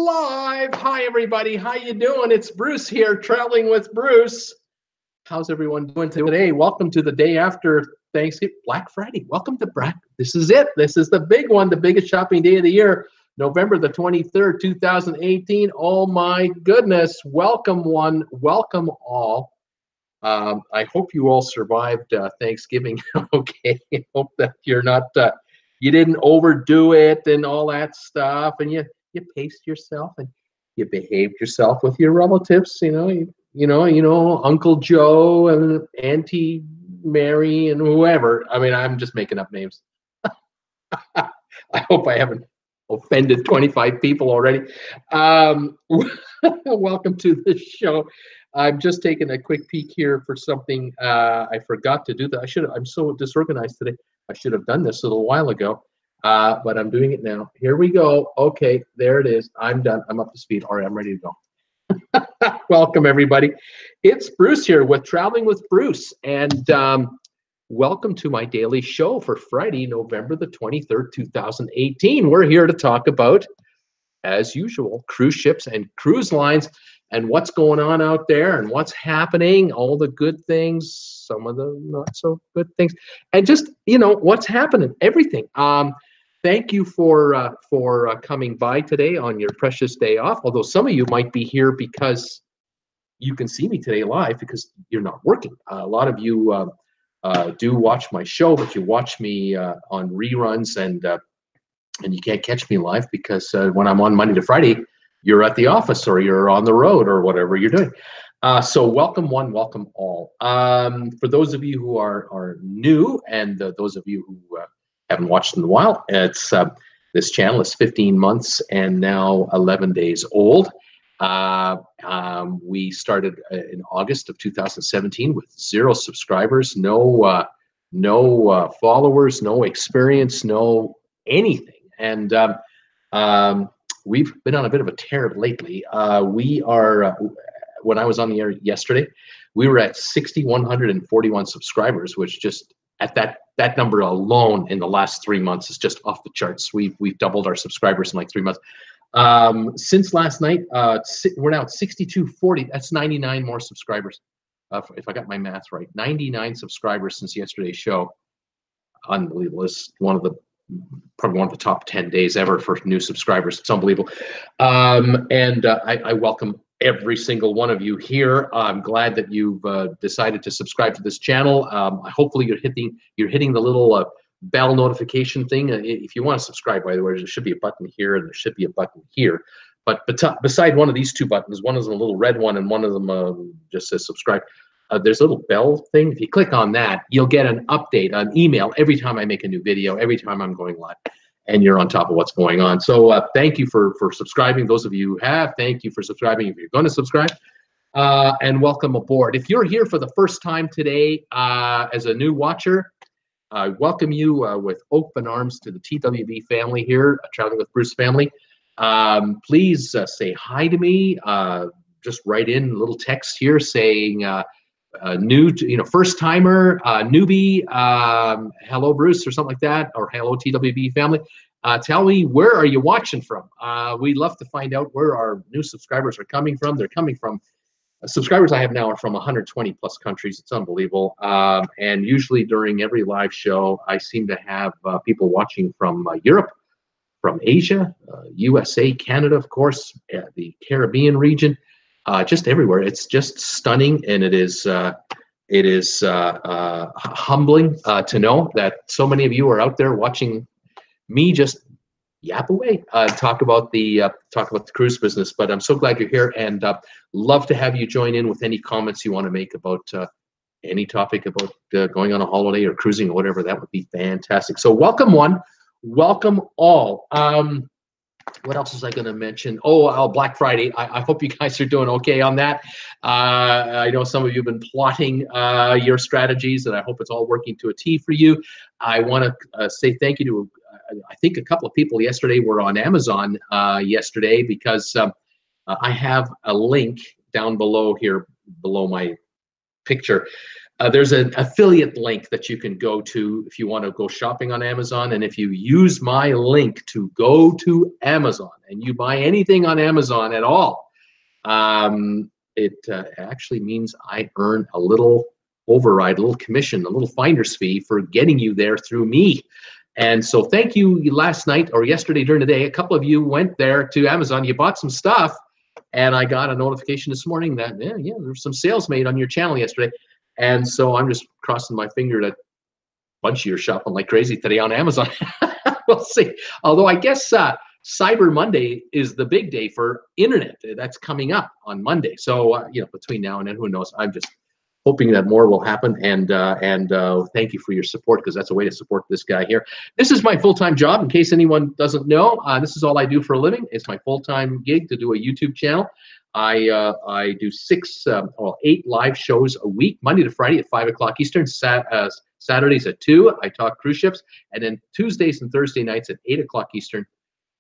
live. Hi, everybody. How you doing? It's Bruce here, traveling with Bruce. How's everyone doing today? Welcome to the day after Thanksgiving, Black Friday. Welcome to Black. This is it. This is the big one, the biggest shopping day of the year, November the 23rd, 2018. Oh, my goodness. Welcome, one. Welcome, all. I hope you all survived Thanksgiving. Okay. I hope that you're not... you didn't overdo it and all that stuff, and you paced yourself and you behaved yourself with your relatives. You know, Uncle Joe and Auntie Mary and whoever. I mean, I'm just making up names. I hope I haven't offended 25 people already. Welcome to the show. I'm just taking a quick peek here for something I forgot to do. I'm so disorganized today. I should have done this a little while ago, but I'm doing it now. Here we go. Okay, there it is. I'm done. I'm up to speed. All right, I'm ready to go. Welcome, everybody. It's Bruce here with Traveling with Bruce, and welcome to my daily show for Friday, November the 23rd, 2018. We're here to talk about, as usual, cruise ships and cruise lines and what's going on out there and what's happening, all the good things, some of the not so good things, and just, what's happening, everything. Thank you for coming by today on your precious day off, although some of you might be here because you can see me today live because you're not working. A lot of you do watch my show, but you watch me on reruns, and you can't catch me live because when I'm on Monday to Friday, you're at the office or you're on the road or whatever you're doing. So welcome one, welcome all. For those of you who are new, and those of you who haven't watched in a while, it's this channel is 15 months and now 11 days old. We started in August of 2017 with 0 subscribers, no followers, no experience, no anything. And we've been on a bit of a tear lately. When I was on the air yesterday, we were at 6,141 subscribers, which just at that number alone in the last 3 months is just off the charts. We've doubled our subscribers in like 3 months. Since last night, we're now at 6,240. That's 99 more subscribers. If I got my math right, 99 subscribers since yesterday's show. Unbelievable. It's probably one of the top 10 days ever for new subscribers. It's unbelievable. I welcome every single one of you here. I'm glad that you've decided to subscribe to this channel. Hopefully you're hitting the little bell notification thing. If you want to subscribe, by the way, there should be a button here and there should be a button here. But beside one of these two buttons, one is a little red one and one of them just says subscribe. There's a little bell thing. If you click on that, you'll get an update, an email every time I make a new video, every time I'm going live, and you're on top of what's going on. So thank you for subscribing. Those of you who have, thank you for subscribing if you're going to subscribe, and welcome aboard. If you're here for the first time today as a new watcher, I welcome you with open arms to the TWB family here, Traveling with Bruce family. Please say hi to me. Just write in a little text here saying first timer, newbie, hello Bruce or something like that, or hello TWB family. Tell me, where are you watching from? We'd love to find out where our new subscribers are coming from. They're coming from subscribers I have now are from 120 plus countries. It's unbelievable. And usually during every live show, I seem to have people watching from Europe, from Asia, USA, Canada, of course, the Caribbean region. Just everywhere. It's just stunning, and it is humbling to know that so many of you are out there watching me just yap away, talk about the cruise business. But I'm so glad you're here, and love to have you join in with any comments you want to make about any topic about going on a holiday or cruising or whatever. That would be fantastic. So welcome one, welcome all. What else was I going to mention? Oh, Black Friday. I hope you guys are doing okay on that. I know some of you have been plotting your strategies, and I hope it's all working to a T for you. I want to say thank you to, I think, a couple of people yesterday were on Amazon yesterday, because I have a link down below here, below my picture. There's an affiliate link that you can go to if you want to go shopping on Amazon. And if you use my link to go to Amazon and you buy anything on Amazon at all, it actually means I earn a little override, a little commission, a little finder's fee for getting you there through me. And so thank you. Last night or yesterday during the day, a couple of you went there to Amazon, you bought some stuff, and I got a notification this morning that, yeah, there's some sales made on your channel yesterday. And so I'm just crossing my finger that a bunch of you are shopping like crazy today on Amazon. We'll see. Although I guess Cyber Monday is the big day for internet. That's coming up on Monday. So, you know, between now and then, who knows? I'm just hoping that more will happen. And thank you for your support, because that's a way to support this guy here. This is my full-time job. In case anyone doesn't know, this is all I do for a living. It's my full-time gig to do a YouTube channel. I do 8 live shows a week, Monday to Friday at 5 o'clock Eastern, Saturdays at 2. I talk cruise ships, and then Tuesdays and Thursday nights at 8 o'clock Eastern,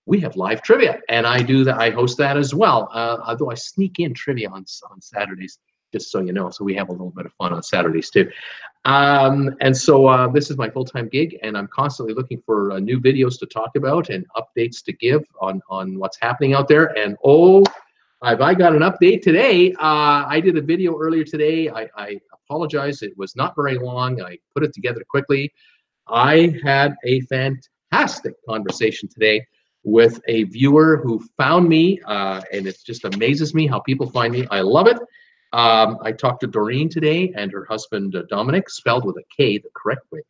we have live trivia, and I do that. I host that as well. Although I sneak in trivia on Saturdays, just so you know. So we have a little bit of fun on Saturdays too. And so this is my full-time gig, and I'm constantly looking for new videos to talk about and updates to give on what's happening out there. And oh, have I got an update today? I did a video earlier today. I apologize. It was not very long. I put it together quickly. I had a fantastic conversation today with a viewer who found me, and it just amazes me how people find me. I love it. I talked to Doreen today and her husband, Dominic, spelled with a K the correct way.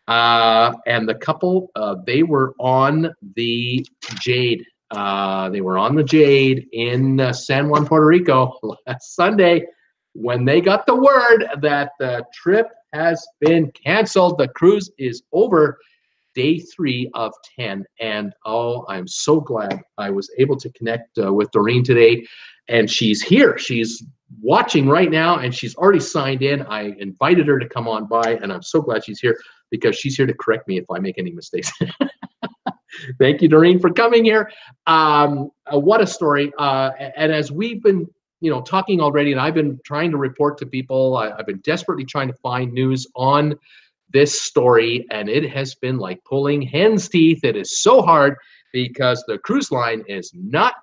And the couple, they were on the Jade. They were on the Jade in San Juan, Puerto Rico last Sunday when they got the word that the trip has been canceled. The cruise is over. Day 3 of 10, and oh, I'm so glad I was able to connect with Doreen today, and she's here. She's watching right now, and she's already signed in. I invited her to come on by, and I'm so glad she's here, because she's here to correct me if I make any mistakes. Thank you, Doreen, for coming here. What a story. And as we've been, you know, talking already, and I've been trying to report to people, I've been desperately trying to find news on this story, and it has been like pulling hen's teeth. It is so hard because the cruise line is not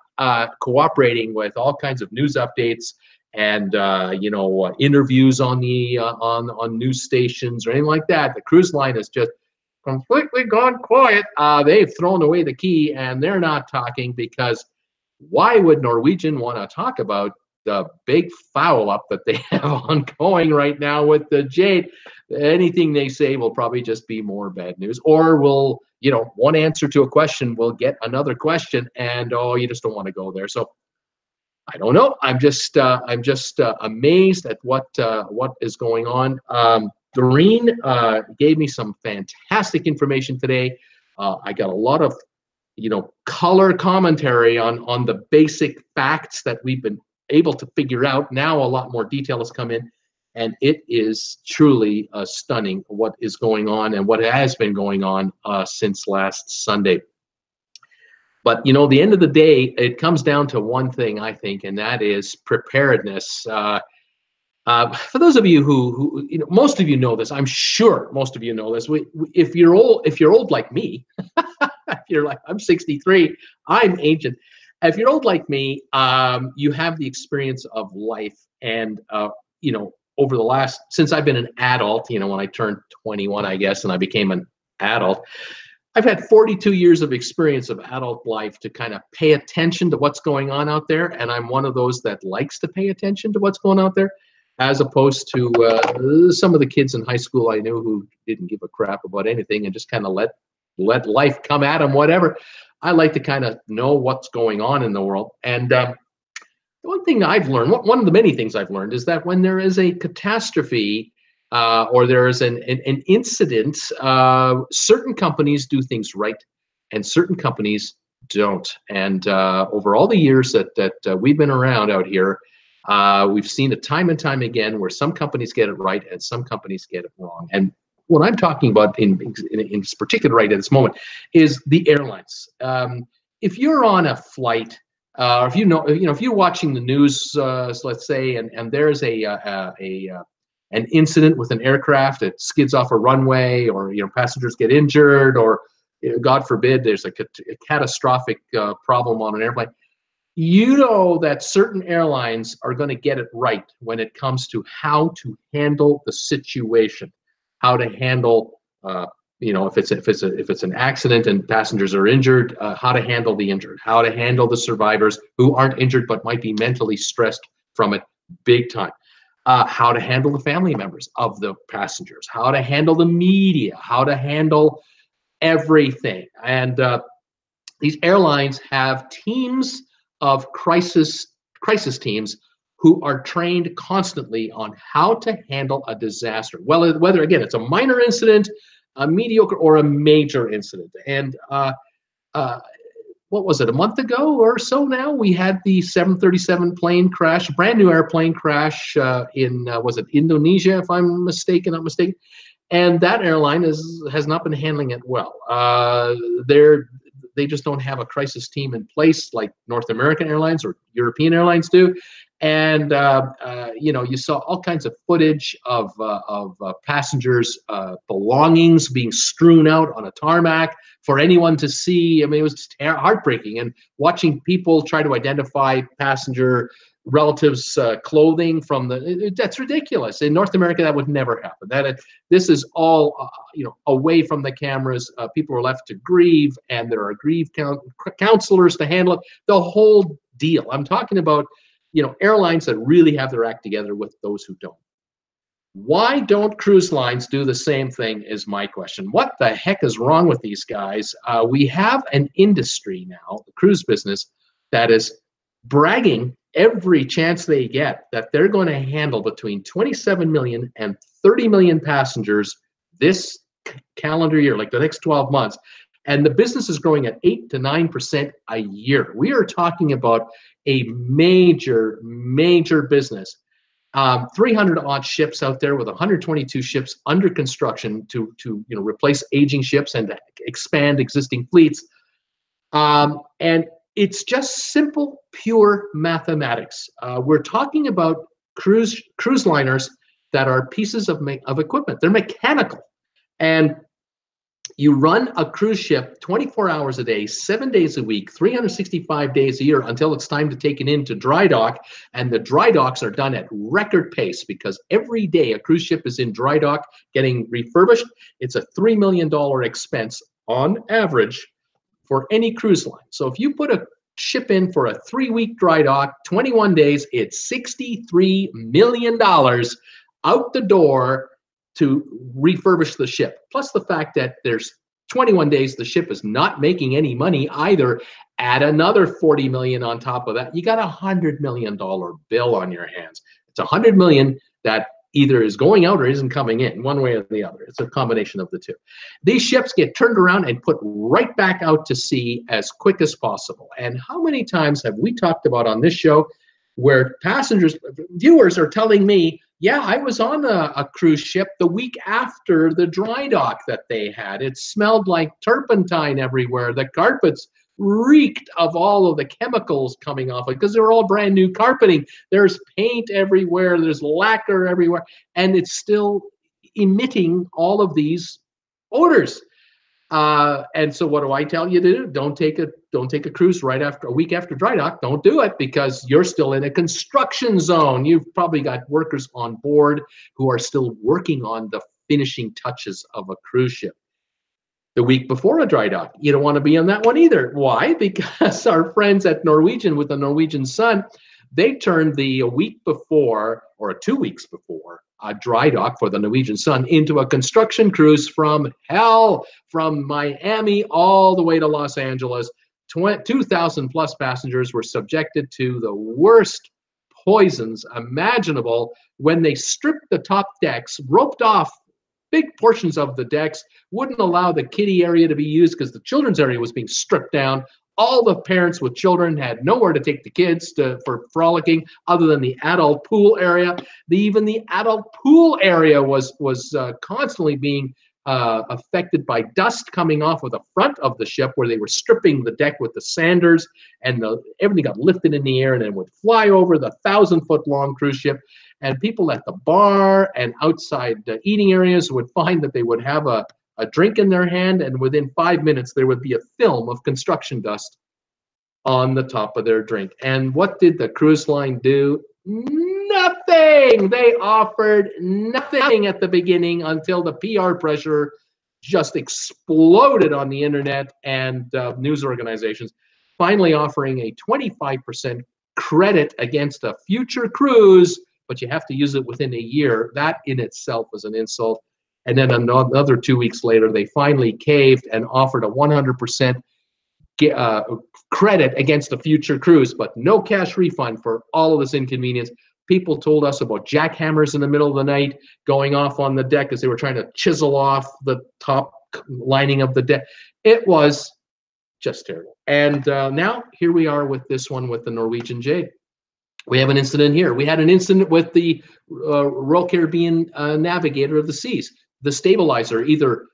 cooperating with all kinds of news updates and you know, interviews on the on news stations or anything like that. The cruise line is just completely gone quiet. They've thrown away the key, and they're not talking, because why would Norwegian want to talk about the big foul up that they have ongoing right now with the Jade? Anything they say will probably just be more bad news, or will, you know, one answer to a question will get another question, and oh, you just don't want to go there. So I don't know. I'm just amazed at what is going on. Doreen gave me some fantastic information today. I got a lot of, you know, color commentary on the basic facts that we've been able to figure out. Now a lot more detail has come in, and it is truly stunning what is going on and what has been going on since last Sunday. But, you know, the end of the day, it comes down to one thing, I think, and that is preparedness. For those of you who you know, most of you know this. I'm sure most of you know this. If you're old like me, if you're like, I'm 63, I'm ancient. If you're old like me, you have the experience of life, and you know, over the last, since I've been an adult, you know, when I turned 21, I guess, and I became an adult, I've had 42 years of experience of adult life to kind of pay attention to what's going on out there, and I'm one of those that likes to pay attention to what's going on out there, as opposed to some of the kids in high school I knew who didn't give a crap about anything and just kind of let life come at them, whatever. I like to kind of know what's going on in the world. And the one thing I've learned, one of the many things I've learned, is that when there is a catastrophe or there is an incident, certain companies do things right and certain companies don't. And over all the years that we've been around out here, we've seen it time and time again where some companies get it right and some companies get it wrong. And what I'm talking about in this particular right at this moment is the airlines. If you're on a flight, or if if you're watching the news, let's say, and there's a an incident with an aircraft, it skids off a runway, or passengers get injured, or God forbid there's a catastrophic problem on an airplane. You know that certain airlines are going to get it right when it comes to how to handle the situation, how to handle, if it's an accident and passengers are injured, how to handle the injured, how to handle the survivors who aren't injured but might be mentally stressed from it big time, how to handle the family members of the passengers, how to handle the media, how to handle everything. And these airlines have teams of crisis teams who are trained constantly on how to handle a disaster, whether again it's a minor incident, a mediocre, or a major incident. And what was it, a month ago or so now, we had the 737 plane crash, brand new airplane crash in was it Indonesia, if I'm not mistaken, and that airline has not been handling it well. They just don't have a crisis team in place like North American airlines or European airlines do. And you saw all kinds of footage of passengers' belongings being strewn out on a tarmac for anyone to see. I mean, it was just heartbreaking. And watching people try to identify passenger relatives' clothing from that's ridiculous. In North America, that would never happen. This is all away from the cameras. People are left to grieve, and there are grief counselors to handle it. The whole deal. I'm talking about airlines that really have their act together with those who don't. Why don't cruise lines do the same thing is my question. What the heck is wrong with these guys? We have an industry now, the cruise business, that is bragging every chance they get that they're going to handle between 27 million and 30 million passengers this calendar year, like the next 12 months. And the business is growing at 8 to 9% a year. We are talking about a major, major business. 300 odd ships out there, with 122 ships under construction to replace aging ships and to expand existing fleets. And it's just simple, pure mathematics. We're talking about cruise liners that are pieces of equipment. They're mechanical. And you run a cruise ship 24 hours a day, 7 days a week, 365 days a year until it's time to take it into dry dock. And the dry docks are done at record pace, because every day a cruise ship is in dry dock getting refurbished. It's a $3 million expense on average for any cruise line. So if you put a ship in for a 3-week dry dock, 21 days, it's $63 million out the door to refurbish the ship. Plus the fact that there's 21 days the ship is not making any money either. Add another 40 million on top of that. You got $100 million bill on your hands. It's $100 million that either is going out or isn't coming in, one way or the other. It's a combination of the two. These ships get turned around and put right back out to sea as quick as possible. And how many times have we talked about on this show where viewers are telling me, yeah, I was on a cruise ship the week after the dry dock that they had. It smelled like turpentine everywhere. The carpets reeked of all of the chemicals coming off it, because they were all brand new carpeting. There's paint everywhere. There's lacquer everywhere. And it's still emitting all of these odors. And so what do I tell you to do? Don't take a cruise right after a week after dry dock. Don't do it, because you're still in a construction zone. You've probably got workers on board who are still working on the finishing touches of a cruise ship. The week before a dry dock, you don't want to be on that one either. Why? Because our friends at Norwegian with the Norwegian Sun, they turned a week before or 2 weeks before a dry dock for the Norwegian Sun into a construction cruise from hell, from Miami all the way to Los Angeles. 2,000 plus passengers were subjected to the worst poisons imaginable when they stripped the top decks, roped off big portions of the decks, wouldn't allow the kiddie area to be used because the children's area was being stripped down. All the parents with children had nowhere to take the kids for frolicking other than the adult pool area. Even the adult pool area was constantly being affected by dust coming off of the front of the ship, where they were stripping the deck with the sanders, and everything got lifted in the air and then would fly over the 1,000-foot long cruise ship. and people at the bar and outside eating areas would find that they would have a drink in their hand, and within 5 minutes there would be a film of construction dust on the top of their drink. And what did the cruise line do? Nothing. They offered nothing at the beginning until the PR pressure just exploded on the internet and news organizations, finally offering a 25% credit against a future cruise, but you have to use it within a year. That in itself was an insult. And then another 2 weeks later, they finally caved and offered a 100% credit against a future cruise, but no cash refund for all of this inconvenience. People told us about jackhammers in the middle of the night going off on the deck as they were trying to chisel off the top lining of the deck. It was just terrible. And now here we are with this one with the Norwegian Jade. We have an incident here. We had an incident with the Royal Caribbean Navigator of the Seas. The stabilizer either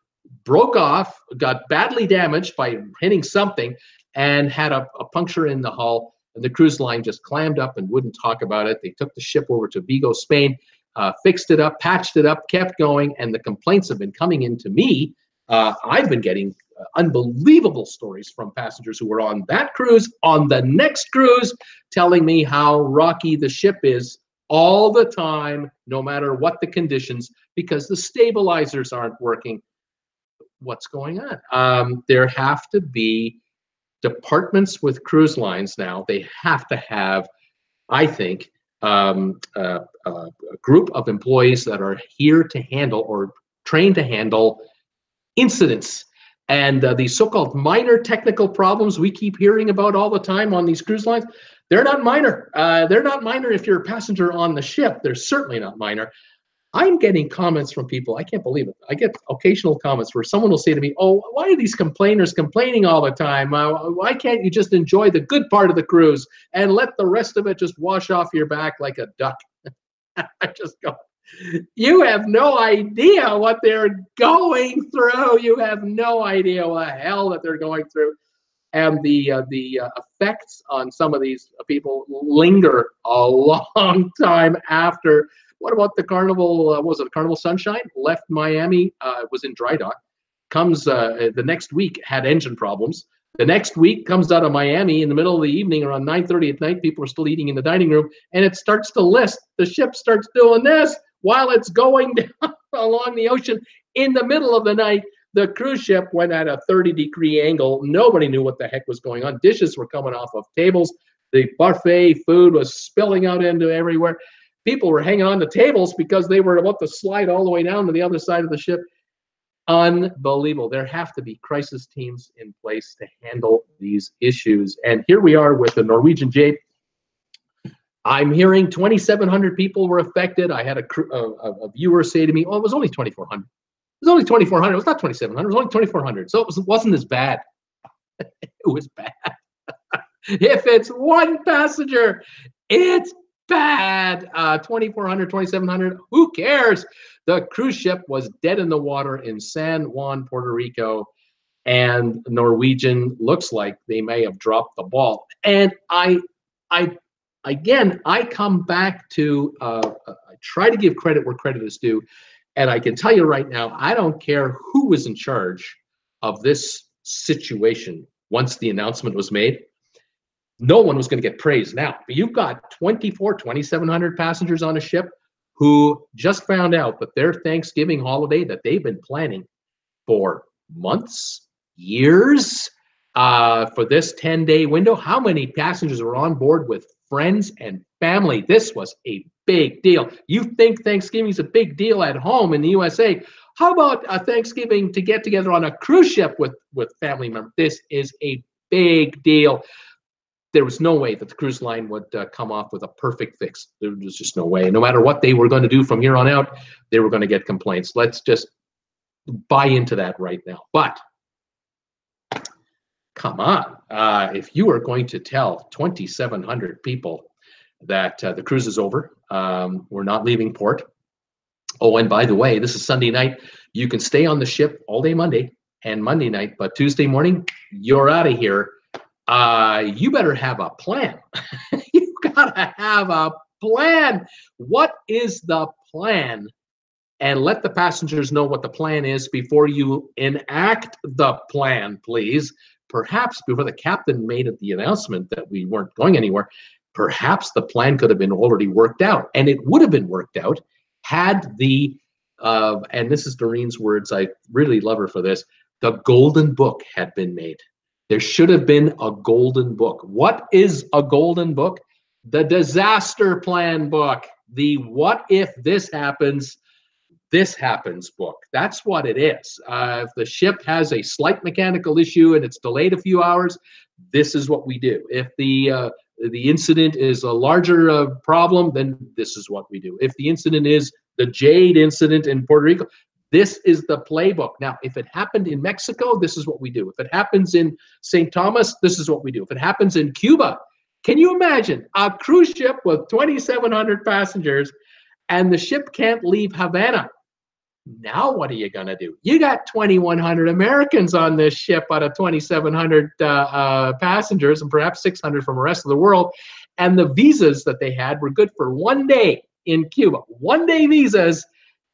broke off, got badly damaged by hitting something, and had a puncture in the hull. And the cruise line just clammed up and wouldn't talk about it. They took the ship over to Vigo, Spain, fixed it up, patched it up, kept going, and the complaints have been coming in to me. I've been getting unbelievable stories from passengers who were on that cruise, on the next cruise, telling me how rocky the ship is all the time, no matter what the conditions, because the stabilizers aren't working. What's going on? There have to be departments with cruise lines now. They have to have, I think, a group of employees that are here to handle or trained to handle incidents and these so-called minor technical problems we keep hearing about all the time on these cruise lines. They're not minor. They're not minor if you're a passenger on the ship. They're certainly not minor. I'm getting comments from people. I can't believe it. I get occasional comments where someone will say to me, "Oh, why are these complainers complaining all the time? Why can't you just enjoy the good part of the cruise and let the rest of it just wash off your back like a duck?" I just go, you have no idea what they're going through. You have no idea what the hell that they're going through. And the effects on some of these people linger a long time after. What about the Carnival? Was it Carnival Sunshine? Left Miami, was in dry dock. Comes the next week, had engine problems. The next week comes out of Miami in the middle of the evening around 9:30 at night. People are still eating in the dining room, and it starts to list. The ship starts doing this while it's going down along the ocean. In the middle of the night, the cruise ship went at a 30-degree angle. Nobody knew what the heck was going on. Dishes were coming off of tables. The buffet food was spilling out into everywhere. People were hanging on to tables because they were about to slide all the way down to the other side of the ship. Unbelievable. There have to be crisis teams in place to handle these issues. And here we are with the Norwegian Jade. I'm hearing 2,700 people were affected. I had a viewer say to me, "Oh, it was only 2,400. It was only 2,400. It was not 2,700. It was only 2,400. So it wasn't as bad." It was bad. If it's one passenger, it's bad. 2,400, 2,700, who cares? The cruise ship was dead in the water in San Juan, Puerto Rico, and Norwegian looks like they may have dropped the ball. And I come back to, I try to give credit where credit is due, and I can tell you right now, I don't care who was in charge of this situation once the announcement was made. No one was going to get praised now. But you've got 2,700 passengers on a ship who just found out that their Thanksgiving holiday that they've been planning for months, years, for this 10-day window. How many passengers were on board with friends and family? This was a big deal. You think Thanksgiving is a big deal at home in the USA. How about a Thanksgiving to get together on a cruise ship with family members? This is a big deal. There was no way that the cruise line would come off with a perfect fix. There was just no way. No matter what they were going to do from here on out, they were going to get complaints. Let's just buy into that right now. But come on. If you are going to tell 2,700 people that the cruise is over, we're not leaving port. Oh, and by the way, this is Sunday night. You can stay on the ship all day Monday and Monday night, but Tuesday morning, you're out of here. You better have a plan. You gotta have a plan. What is the plan? And let the passengers know what the plan is before you enact the plan, please. Perhaps before the captain made the announcement that we weren't going anywhere, perhaps the plan could have been already worked out. And it would have been worked out had the, and this is Doreen's words, I really love her for this, the golden book had been made. There should have been a golden book. What is a golden book? The disaster plan book. The what if this happens book. That's what it is. If the ship has a slight mechanical issue and it's delayed a few hours, this is what we do. If the incident is a larger problem, then this is what we do. If the incident is the Jade incident in Puerto Rico, this is the playbook. Now, if it happened in Mexico, this is what we do. If it happens in St. Thomas, this is what we do. If it happens in Cuba, can you imagine a cruise ship with 2,700 passengers and the ship can't leave Havana? Now what are you going to do? You got 2,100 Americans on this ship out of 2,700 passengers and perhaps 600 from the rest of the world. And the visas that they had were good for 1 day in Cuba. 1 day visas.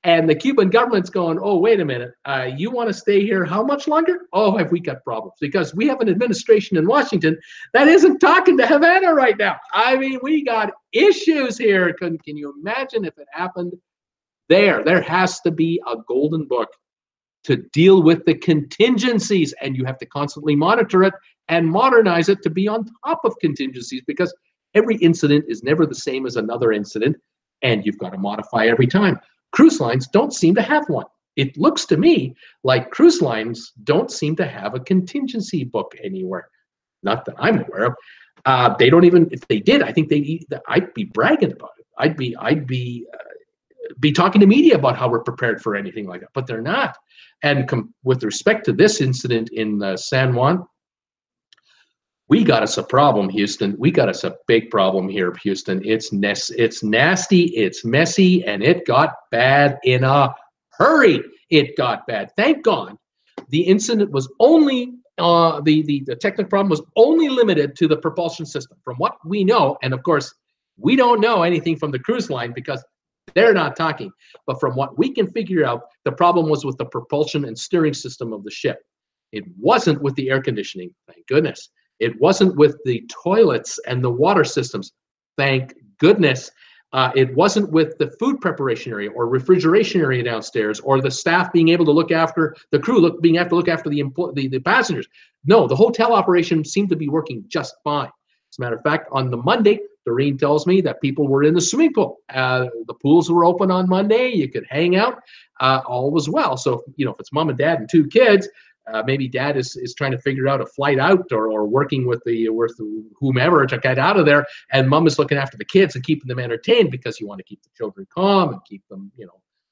And the Cuban government's going, oh, wait a minute. You want to stay here how much longer? Oh, have we got problems? Because we have an administration in Washington that isn't talking to Havana right now. I mean, we got issues here. Can you imagine if it happened there? There has to be a golden book to deal with the contingencies, and you have to constantly monitor it and modernize it to be on top of contingencies, because every incident is never the same as another incident, and you've got to modify every time. Cruise lines don't seem to have one. It looks to me like cruise lines don't seem to have a contingency book anywhere. Not that I'm aware of. They don't even, if they did, I think I'd be bragging about it. I'd be talking to media about how we're prepared for anything like that, but they're not. And with respect to this incident in San Juan, we got us a problem, Houston. We got us a big problem here, Houston. It's nasty, it's messy, and it got bad in a hurry. It got bad. Thank God the incident was only, the technical problem was only limited to the propulsion system. From what we know, and of course, we don't know anything from the cruise line because they're not talking. But from what we can figure out, the problem was with the propulsion and steering system of the ship. It wasn't with the air conditioning, thank goodness. It wasn't with the toilets and the water systems, thank goodness. It wasn't with the food preparation area or refrigeration area downstairs, or the staff being able to look after the crew, being able to look after the passengers. No, the hotel operation seemed to be working just fine. As a matter of fact, on the Monday, Doreen tells me that people were in the swimming pool. The pools were open on Monday. You could hang out. All was well. So, you know, if it's mom and dad and 2 kids, maybe dad is trying to figure out a flight out, or working with whomever to get out of there, and mom is looking after the kids and keeping them entertained, because you want to keep the children calm and keep them, you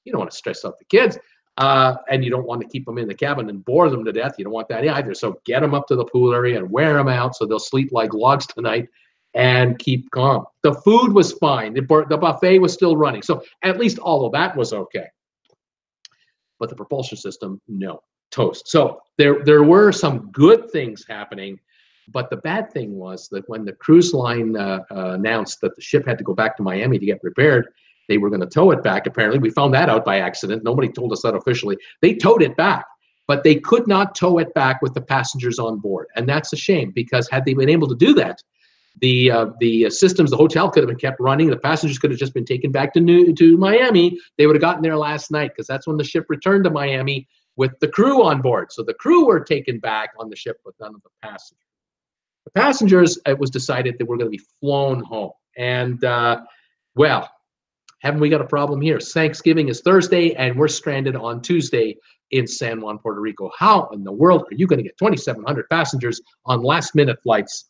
don't want to stress out the kids, and you don't want to keep them in the cabin and bore them to death. You don't want that either. So get them up to the pool area and wear them out so they'll sleep like logs tonight and keep calm. The food was fine. The buffet was still running. So at least all of that was okay. But the propulsion system, no. Toast. So there were some good things happening, but the bad thing was that when the cruise line announced that the ship had to go back to Miami to get repaired, they were going to tow it back. Apparently, we found that out by accident. Nobody told us that officially. They towed it back, but they could not tow it back with the passengers on board, and that's a shame, because had they been able to do that, the systems, the hotel could have been kept running. The passengers could have just been taken back to Miami. They would have gotten there last night, because that's when the ship returned to Miami with the crew on board. So the crew were taken back on the ship, but none of the passengers. The passengers, it was decided that we're going to be flown home. And, well, haven't we got a problem here? Thanksgiving is Thursday, and we're stranded on Tuesday in San Juan, Puerto Rico. How in the world are you going to get 2,700 passengers on last-minute flights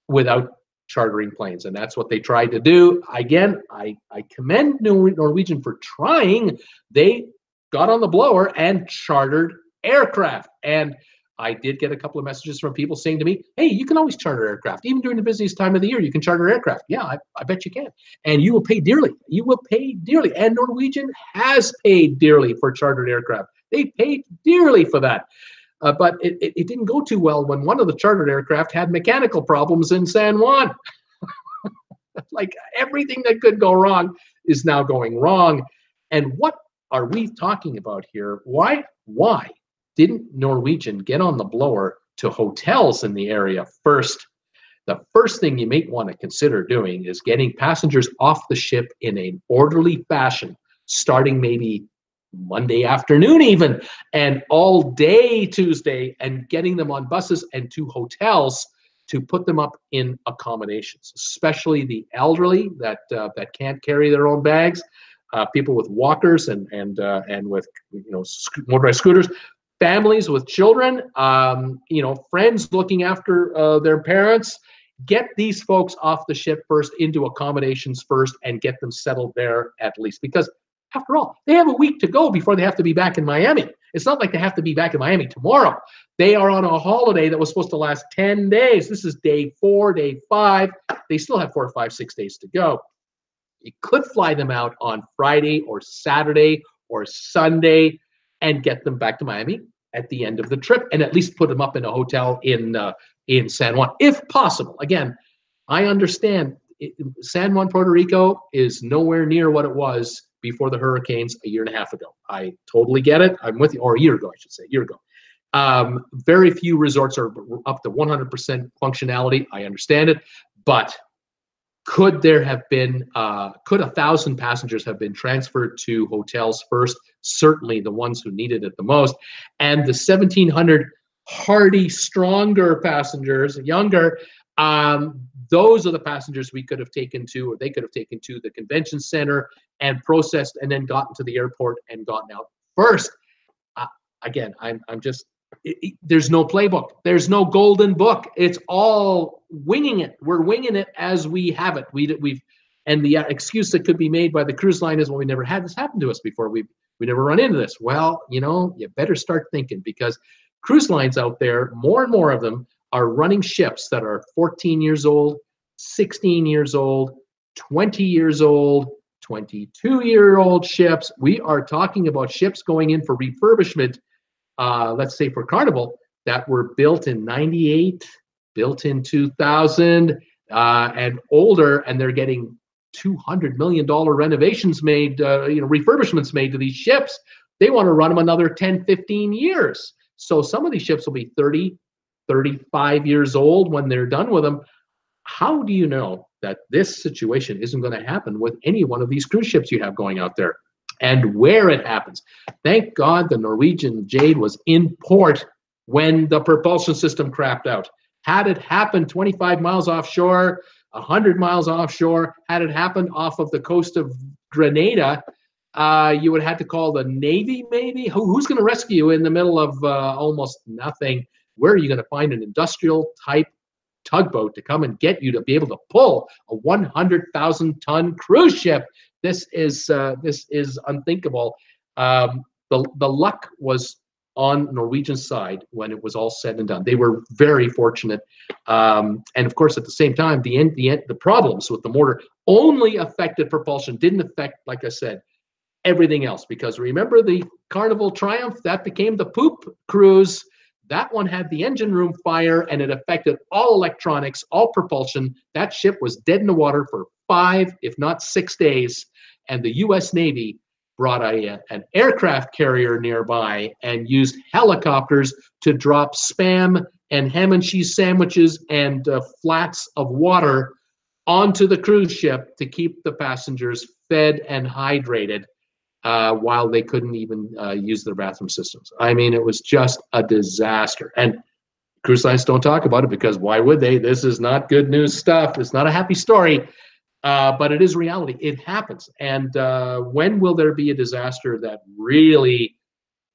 without chartering planes? And that's what they tried to do. Again, I commend Norwegian for trying. They got on the blower and chartered aircraft. And I did get a couple of messages from people saying to me, hey, you can always charter aircraft. Even during the busiest time of the year, you can charter aircraft. Yeah, I bet you can. And you will pay dearly. You will pay dearly. And Norwegian has paid dearly for chartered aircraft. They paid dearly for that. But it didn't go too well when one of the chartered aircraft had mechanical problems in San Juan. Like everything that could go wrong is now going wrong. And what are we talking about here? Why didn't Norwegian get on the blower to hotels in the area first? The first thing you may want to consider doing is getting passengers off the ship in an orderly fashion, starting maybe Monday afternoon even, and all day Tuesday, and getting them on buses and to hotels to put them up in accommodations, especially the elderly that can't carry their own bags, people with walkers and with motorized scooters, families with children, friends looking after their parents. Get these folks off the ship first, into accommodations first, and get them settled there at least. Because after all, they have a week to go before they have to be back in Miami. It's not like they have to be back in Miami tomorrow. They are on a holiday that was supposed to last 10 days. This is day 4, day 5. They still have 4, 5, 6 days to go. You could fly them out on Friday or Saturday or Sunday and get them back to Miami at the end of the trip, and at least put them up in a hotel in San Juan, if possible. Again, I understand San Juan, Puerto Rico is nowhere near what it was before the hurricanes a year and a half ago. I totally get it. I'm with you, or a year ago, I should say, a year ago. Very few resorts are up to 100% functionality. I understand it, but could there have been, could 1,000 passengers have been transferred to hotels first? Certainly the ones who needed it the most. And the 1,700 hardy, stronger passengers, younger, those are the passengers we could have taken to, or they could have taken to the convention center and processed, and then gotten to the airport and gotten out first. Again, I'm just, there's no playbook. There's no golden book. It's all winging it. We're winging it as we have it. And the excuse that could be made by the cruise line is, well, we never had this happen to us before. We never run into this. Well, you better start thinking, because cruise lines out there, more and more of them are running ships that are 14 years old, 16 years old, 20 years old, 22-year-old ships. We are talking about ships going in for refurbishment, let's say for Carnival, that were built in 98, built in 2000, and older, and they're getting $200 million renovations made, refurbishments made to these ships. They want to run them another 10, 15 years. So some of these ships will be 30, 35 years old when they're done with them. How do you know that this situation isn't going to happen with any one of these cruise ships you have going out there? And where it happens. Thank God the Norwegian Jade was in port when the propulsion system crapped out. Had it happened 25 miles offshore, 100 miles offshore, had it happened off of the coast of Grenada, you would have to call the Navy, maybe? Who's going to rescue you in the middle of almost nothing? Where are you going to find an industrial type tugboat to come and get you to be able to pull a 100,000-ton cruise ship? This is unthinkable. The luck was on Norwegian's side when it was all said and done. They were very fortunate, and of course, at the same time, the problems with the motor only affected propulsion, didn't affect, like I said, everything else. Because remember the Carnival Triumph, that became the poop cruise. That one had the engine room fire, and it affected all electronics, all propulsion. That ship was dead in the water for 5, if not 6 days, and the U.S. Navy brought an aircraft carrier nearby and used helicopters to drop Spam and ham and cheese sandwiches and flats of water onto the cruise ship to keep the passengers fed and hydrated while they couldn't even use their bathroom systems. I mean, it was just a disaster. And cruise lines don't talk about it, because why would they? This is not good news stuff. It's not a happy story, but it is reality. It happens. And when will there be a disaster that really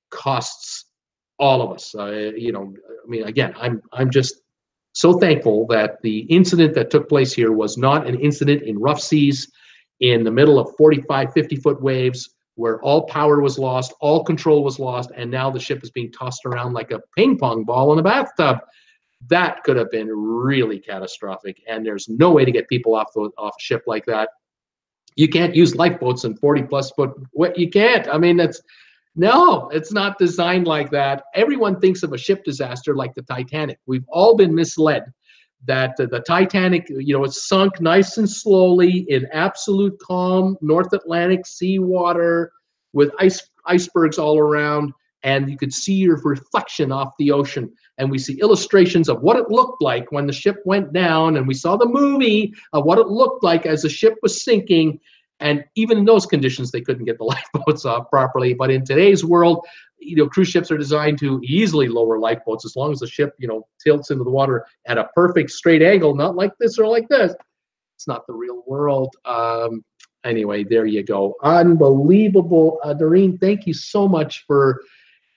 costs all of us? Again, I'm just so thankful that the incident that took place here was not an incident in rough seas in the middle of 45, 50-foot waves, where all power was lost, all control was lost, and now the ship is being tossed around like a ping pong ball in a bathtub. That could have been really catastrophic, and there's no way to get people off a ship like that. You can't use lifeboats in 40-plus foot. You can't. I mean, it's not designed like that. Everyone thinks of a ship disaster like the Titanic. We've all been misled that the Titanic, you know, it sunk nice and slowly in absolute calm North Atlantic seawater with icebergs all around, and you could see your reflection off the ocean. And we see illustrations of what it looked like when the ship went down, and we saw the movie of what it looked like as the ship was sinking. And even in those conditions, they couldn't get the lifeboats off properly. But in today's world, you know, cruise ships are designed to easily lower lifeboats as long as the ship, you know, tilts into the water at a perfect straight angle, not like this or like this. It's not the real world. Anyway, there you go. Unbelievable. Doreen, thank you so much for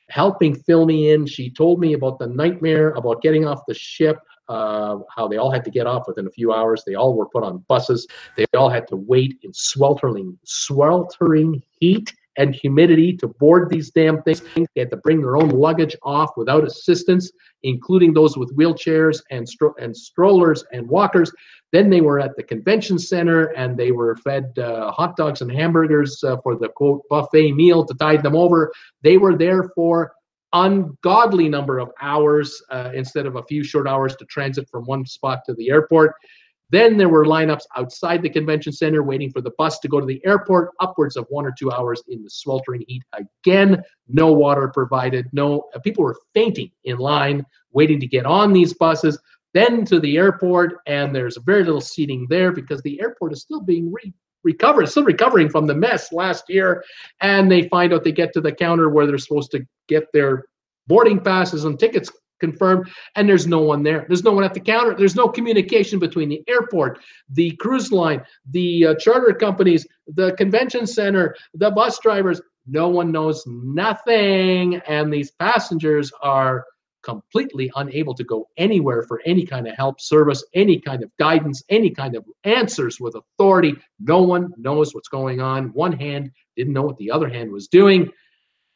helping fill me in. She told me about the nightmare about getting off the ship, how they all had to get off within a few hours. They all were put on buses. They all had to wait in sweltering heat and humidity to board these damn things. They had to bring their own luggage off without assistance, including those with wheelchairs and strollers and walkers. Then they were at the convention center, and they were fed hot dogs and hamburgers for the, quote, buffet meal to tide them over. They were there for ungodly number of hours instead of a few short hours to transit from one spot to the airport. Then there were lineups outside the convention center waiting for the bus to go to the airport, upwards of 1 or 2 hours in the sweltering heat. Again, no water provided. No, people were fainting in line waiting to get on these buses, then to the airport, and there's very little seating there because the airport is still being still recovering from the mess last year. And they find out, they get to the counter where they're supposed to get their boarding passes and tickets confirmed, and there's no one there. There's no one at the counter. There's no communication between the airport, the cruise line, the charter companies, the convention center, the bus drivers. No one knows nothing, and these passengers are completely unable to go anywhere for any kind of help, service, any kind of guidance, any kind of answers with authority. No one knows what's going on. One hand didn't know what the other hand was doing.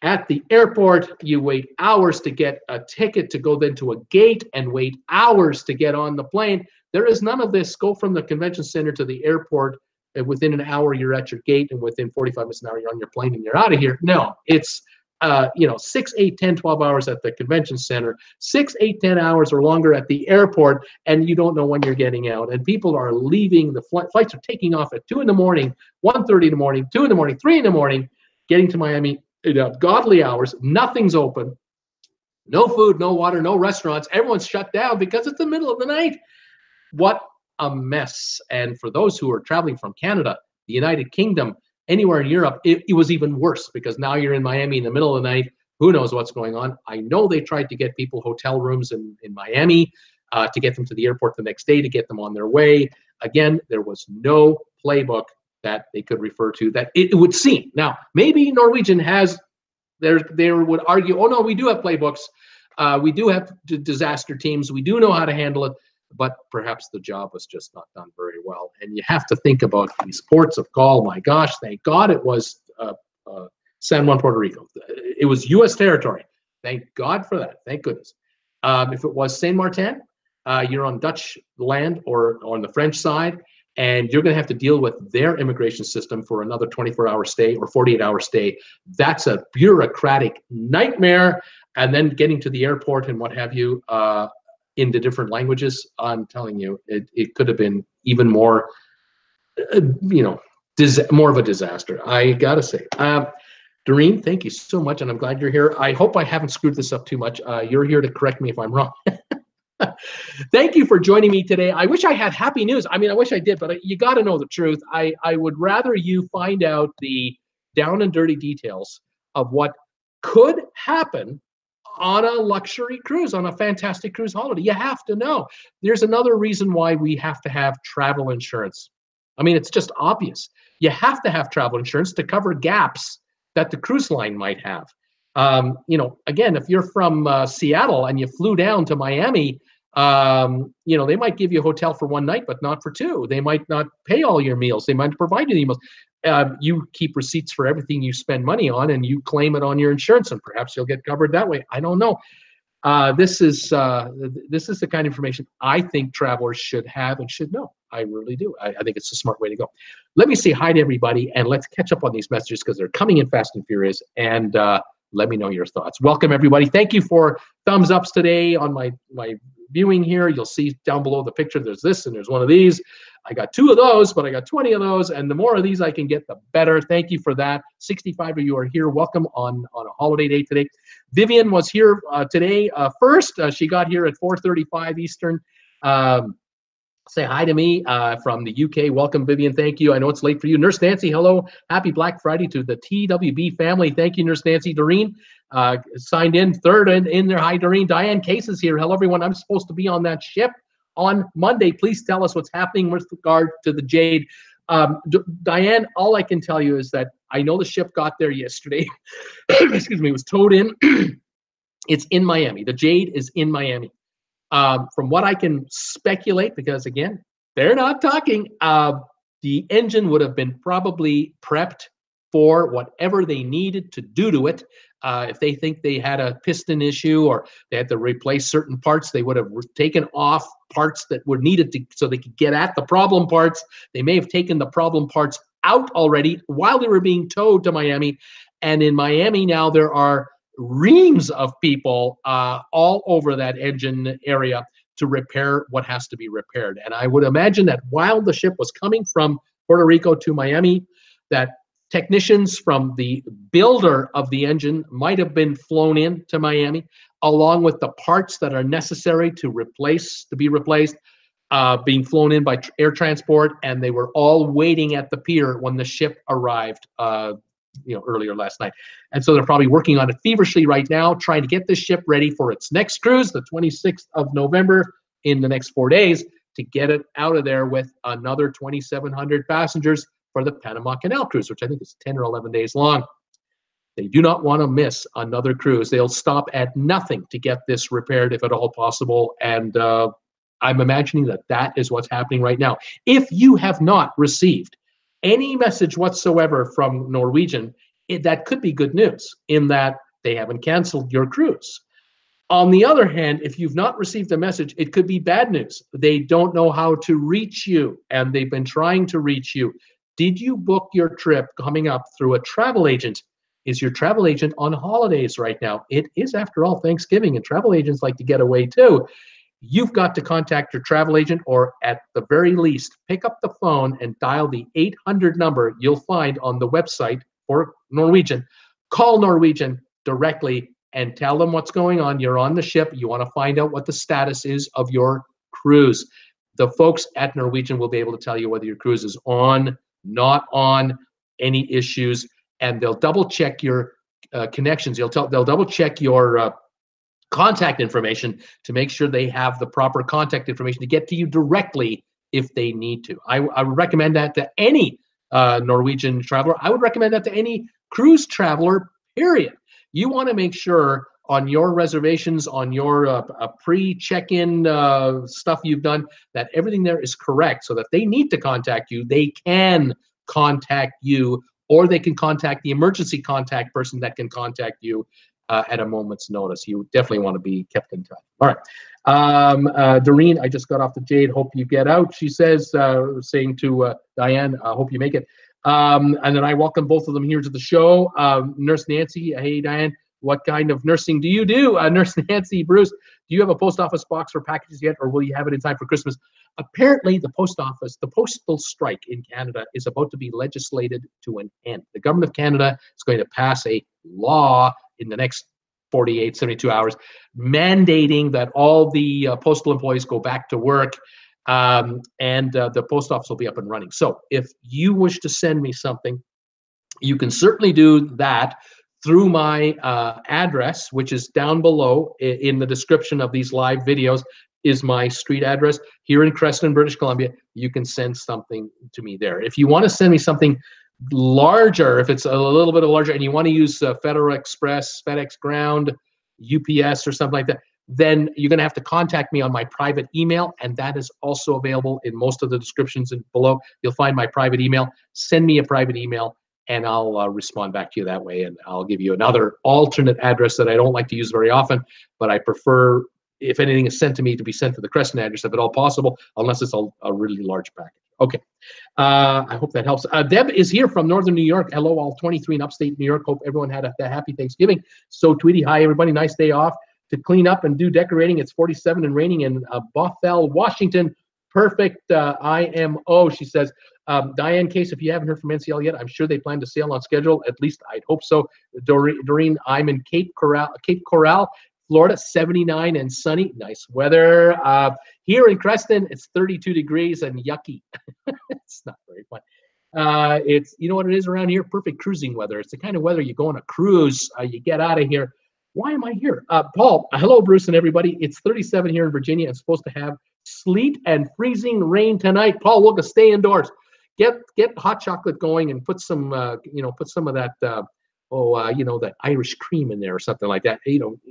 At the airport, you wait hours to get a ticket to go then to a gate and wait hours to get on the plane. There is none of this. Go from the convention center to the airport, and within an hour you're at your gate, and within 45 minutes an hour you're on your plane and you're out of here. No, it's 6, 8, 10, 12 hours at the convention center, 6, 8, 10 hours or longer at the airport, and you don't know when you're getting out. And people are leaving. The flights are taking off at 2 in the morning, 1:30 in the morning, 2 in the morning, 3 in the morning, getting to Miami. Godly hours, nothing's open, no food, no water, no restaurants. Everyone's shut down because it's the middle of the night. What a mess. And for those who are traveling from Canada, the United Kingdom, anywhere in Europe, it was even worse because now you're in Miami in the middle of the night. Who knows what's going on? I know they tried to get people hotel rooms in Miami to get them to the airport the next day, to get them on their way. Again, there was no playbook that they could refer to, that it would seem. Now, maybe Norwegian has, they would argue, oh no, we do have playbooks. We do have disaster teams. We do know how to handle it, but perhaps the job was just not done very well. And you have to think about these ports of call. My gosh, thank God it was San Juan, Puerto Rico. It was U.S. territory. Thank God for that. Thank goodness. If it was Saint Martin, you're on Dutch land or on the French side, and you're going to have to deal with their immigration system for another 24-hour stay or 48-hour stay. That's a bureaucratic nightmare. And then getting to the airport and what have you in the different languages, I'm telling you, it could have been even more, more of a disaster, I got to say. Doreen, thank you so much, and I'm glad you're here. I hope I haven't screwed this up too much. You're here to correct me if I'm wrong. Thank you for joining me today. I wish I had happy news. I mean, I wish I did, but you got to know the truth. I would rather you find out the down and dirty details of what could happen on a luxury cruise, on a fantastic cruise holiday. You have to know. There's another reason why we have to have travel insurance. I mean, it's just obvious. You have to have travel insurance to cover gaps that the cruise line might have. Again, if you're from Seattle and you flew down to Miami, they might give you a hotel for one night, but not for two. They might not pay all your meals. They might provide you the meals. You keep receipts for everything you spend money on, and you claim it on your insurance, and perhaps you'll get covered that way. I don't know. This is the kind of information I think travelers should have and should know. I really do. I think it's a smart way to go. Let me say hi to everybody, and let's catch up on these messages because they're coming in fast and furious. And let me know your thoughts. Welcome, everybody. Thank you for thumbs ups today on my viewing here, you'll see down below the picture, there's this and there's one of these. I got 2 of those, but I got 20 of those, and the more of these I can get, the better. Thank you for that. 65 of you are here. Welcome on a holiday day today. Vivian was here today first. She got here at 4:35 Eastern. Say hi to me from the UK. Welcome, Vivian. Thank you. I know it's late for you. Nurse Nancy, hello. Happy Black Friday to the TWB family. Thank you, Nurse Nancy. Doreen signed in third in there. Hi, Doreen. Diane Case is here. Hello, everyone. I'm supposed to be on that ship on Monday. Please tell us what's happening with regard to the Jade. Diane, all I can tell you is that I know the ship got there yesterday. Excuse me, it was towed in. It's in Miami. The Jade is in Miami. From what I can speculate, because again, they're not talking, the engine would have been probably prepped for whatever they needed to do to it. If they think they had a piston issue or they had to replace certain parts, they would have taken off parts that were needed to, so they could get at the problem parts. They may have taken the problem parts out already while they were being towed to Miami. And in Miami now, there are reams of people all over that engine area to repair what has to be repaired. And I would imagine that while the ship was coming from Puerto Rico to Miami, that technicians from the builder of the engine might have been flown in to Miami, along with the parts that are necessary to be replaced, being flown in by air transport, and they were all waiting at the pier when the ship arrived earlier last night. And so they're probably working on it feverishly right now, trying to get this ship ready for its next cruise, the 26th of November, in the next 4 days, to get it out of there with another 2,700 passengers for the Panama Canal cruise, which I think is 10 or 11 days long. They do not want to miss another cruise. They'll stop at nothing to get this repaired if at all possible. And I'm imagining that that is what's happening right now. If you have not received any message whatsoever from Norwegian, that could be good news in that they haven't canceled your cruise. On the other hand, if you've not received a message, it could be bad news. They don't know how to reach you, and they've been trying to reach you. Did you book your trip coming up through a travel agent? Is your travel agent on holidays right now? It is, after all, Thanksgiving, and travel agents like to get away too. You've got to contact your travel agent, or at the very least, pick up the phone and dial the 800 number you'll find on the website for Norwegian. Call Norwegian directly and tell them what's going on. You're on the ship. You want to find out what the status is of your cruise. The folks at Norwegian will be able to tell you whether your cruise is on, not on, any issues, and they'll double check your connections. They'll double check your contact information to make sure they have the proper contact information to get to you directly if they need to. I would recommend that to any Norwegian traveler. I would recommend that to any cruise traveler, period. You want to make sure on your reservations, on your pre-check-in stuff you've done, that everything there is correct, so that they need to contact you, they can contact you, or they can contact the emergency contact person that can contact you at a moment's notice. You definitely want to be kept in touch. All right. Doreen, I just got off the Jade. Hope you get out, she says, saying to Diane, hope you make it. And then I welcome both of them here to the show. Nurse Nancy, hey, Diane, what kind of nursing do you do? Nurse Nancy, Bruce, do you have a post office box for packages yet, or will you have it in time for Christmas? Apparently, the post office, the postal strike in Canada is about to be legislated to an end. The government of Canada is going to pass a law in the next 48, 72 hours, mandating that all the postal employees go back to work, and the post office will be up and running. So if you wish to send me something, you can certainly do that through my address, which is down below in the description of these live videos, is my street address here in Creston, British Columbia. You can send something to me there. If you want to send me something larger, if it's a little bit larger and you want to use Federal Express, FedEx Ground, UPS or something like that, then you're going to have to contact me on my private email, and that is also available in most of the descriptions below. You'll find my private email. Send me a private email and I'll respond back to you that way, and I'll give you another alternate address that I don't like to use very often, but I prefer, if anything is sent to me, to be sent to the Creston address if at all possible, unless it's a really large package. Okay, I hope that helps. Deb is here from Northern New York. Hello, all 23 in upstate New York. Hope everyone had a happy Thanksgiving. So, Tweety, hi, everybody. Nice day off. to clean up and do decorating. It's 47 and raining in Bothell, Washington. Perfect IMO, she says. Diane Case, if you haven't heard from NCL yet, I'm sure they plan to sail on schedule. At least I'd hope so. Doreen, I'm in Cape Coral, Florida, 79 and sunny. Nice weather. Here in Creston, it's 32 degrees and yucky. It's not very fun. It's, you know what it is around here? Perfect cruising weather. It's the kind of weather you go on a cruise, you get out of here. Why am I here? Paul, hello, Bruce and everybody. It's 37 here in Virginia and supposed to have sleet and freezing rain tonight. Paul, we'll stay indoors. Get hot chocolate going and put some, put some of that, that Irish cream in there or something like that.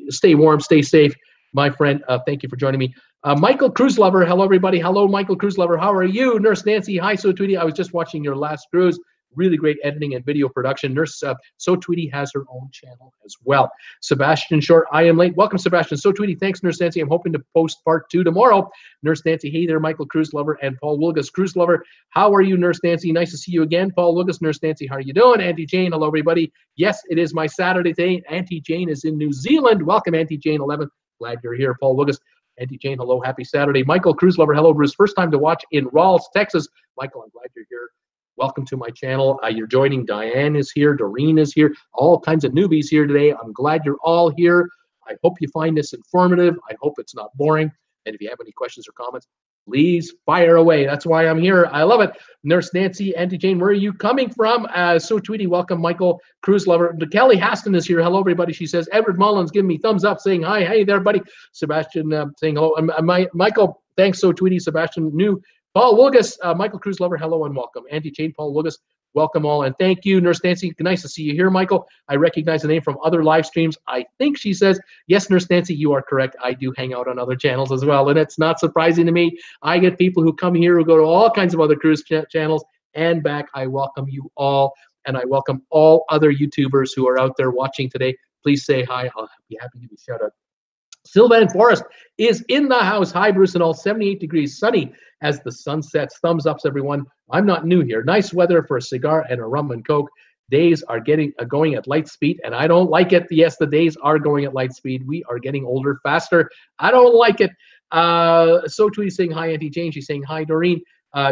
Stay warm, stay safe, my friend. Thank you for joining me. Michael Cruise Lover, hello, everybody. Hello, Michael Cruise Lover. How are you? Nurse Nancy, hi, So Tweety. I was just watching your last cruise. Really great editing and video production. Nurse So Tweety has her own channel as well. Sebastian Short, I am late. Welcome, Sebastian. So Tweety, thanks, Nurse Nancy. I'm hoping to post part 2 tomorrow. Nurse Nancy, hey there, Michael Cruise Lover and Paul Wilgus Cruise Lover. How are you, Nurse Nancy? Nice to see you again. Paul Wilgus, Nurse Nancy, how are you doing? Auntie Jane, hello, everybody. Yes, it is my Saturday day. Auntie Jane is in New Zealand. Welcome, Auntie Jane 11. Glad you're here, Paul Wilgus. Auntie Jane, hello, happy Saturday. Michael Cruise Lover, hello, Bruce. First time to watch in Rawls, Texas. Michael, I'm glad you're here. Welcome to my channel. You're joining. Diane is here. Doreen is here. All kinds of newbies here today. I'm glad you're all here. I hope you find this informative. I hope it's not boring. And if you have any questions or comments, please fire away. That's why I'm here. I love it. Nurse Nancy, Auntie Jane, where are you coming from? So Tweety, welcome, Michael Cruise Lover. Kelly Haston is here. Hello, everybody. She says, Edward Mullins, give me thumbs up, saying hi. Hey there, buddy. Sebastian saying hello. Michael, thanks, So Tweety. Sebastian, new. Paul Wilgus, Michael Cruise Lover, hello and welcome. Auntie Jane, Paul Wilgus, welcome all, and thank you, Nurse Nancy. Nice to see you here, Michael. I recognize the name from other live streams. I think she says, yes, Nurse Nancy, you are correct. I do hang out on other channels as well, and it's not surprising to me. I get people who come here who go to all kinds of other cruise channels and back. I welcome you all, and I welcome all other YouTubers who are out there watching today. Please say hi. I'll be happy to give you a shout out. Sylvan Forest is in the house. Hi, Bruce and all. 78 degrees, sunny as the sun sets. Thumbs ups, everyone. I'm not new here. Nice weather for a cigar and a rum and coke. Days are going at light speed, and I don't like it. Yes, the days are going at light speed. We are getting older faster. I don't like it. So Tweety saying hi, Auntie Jane. She's saying hi, Doreen.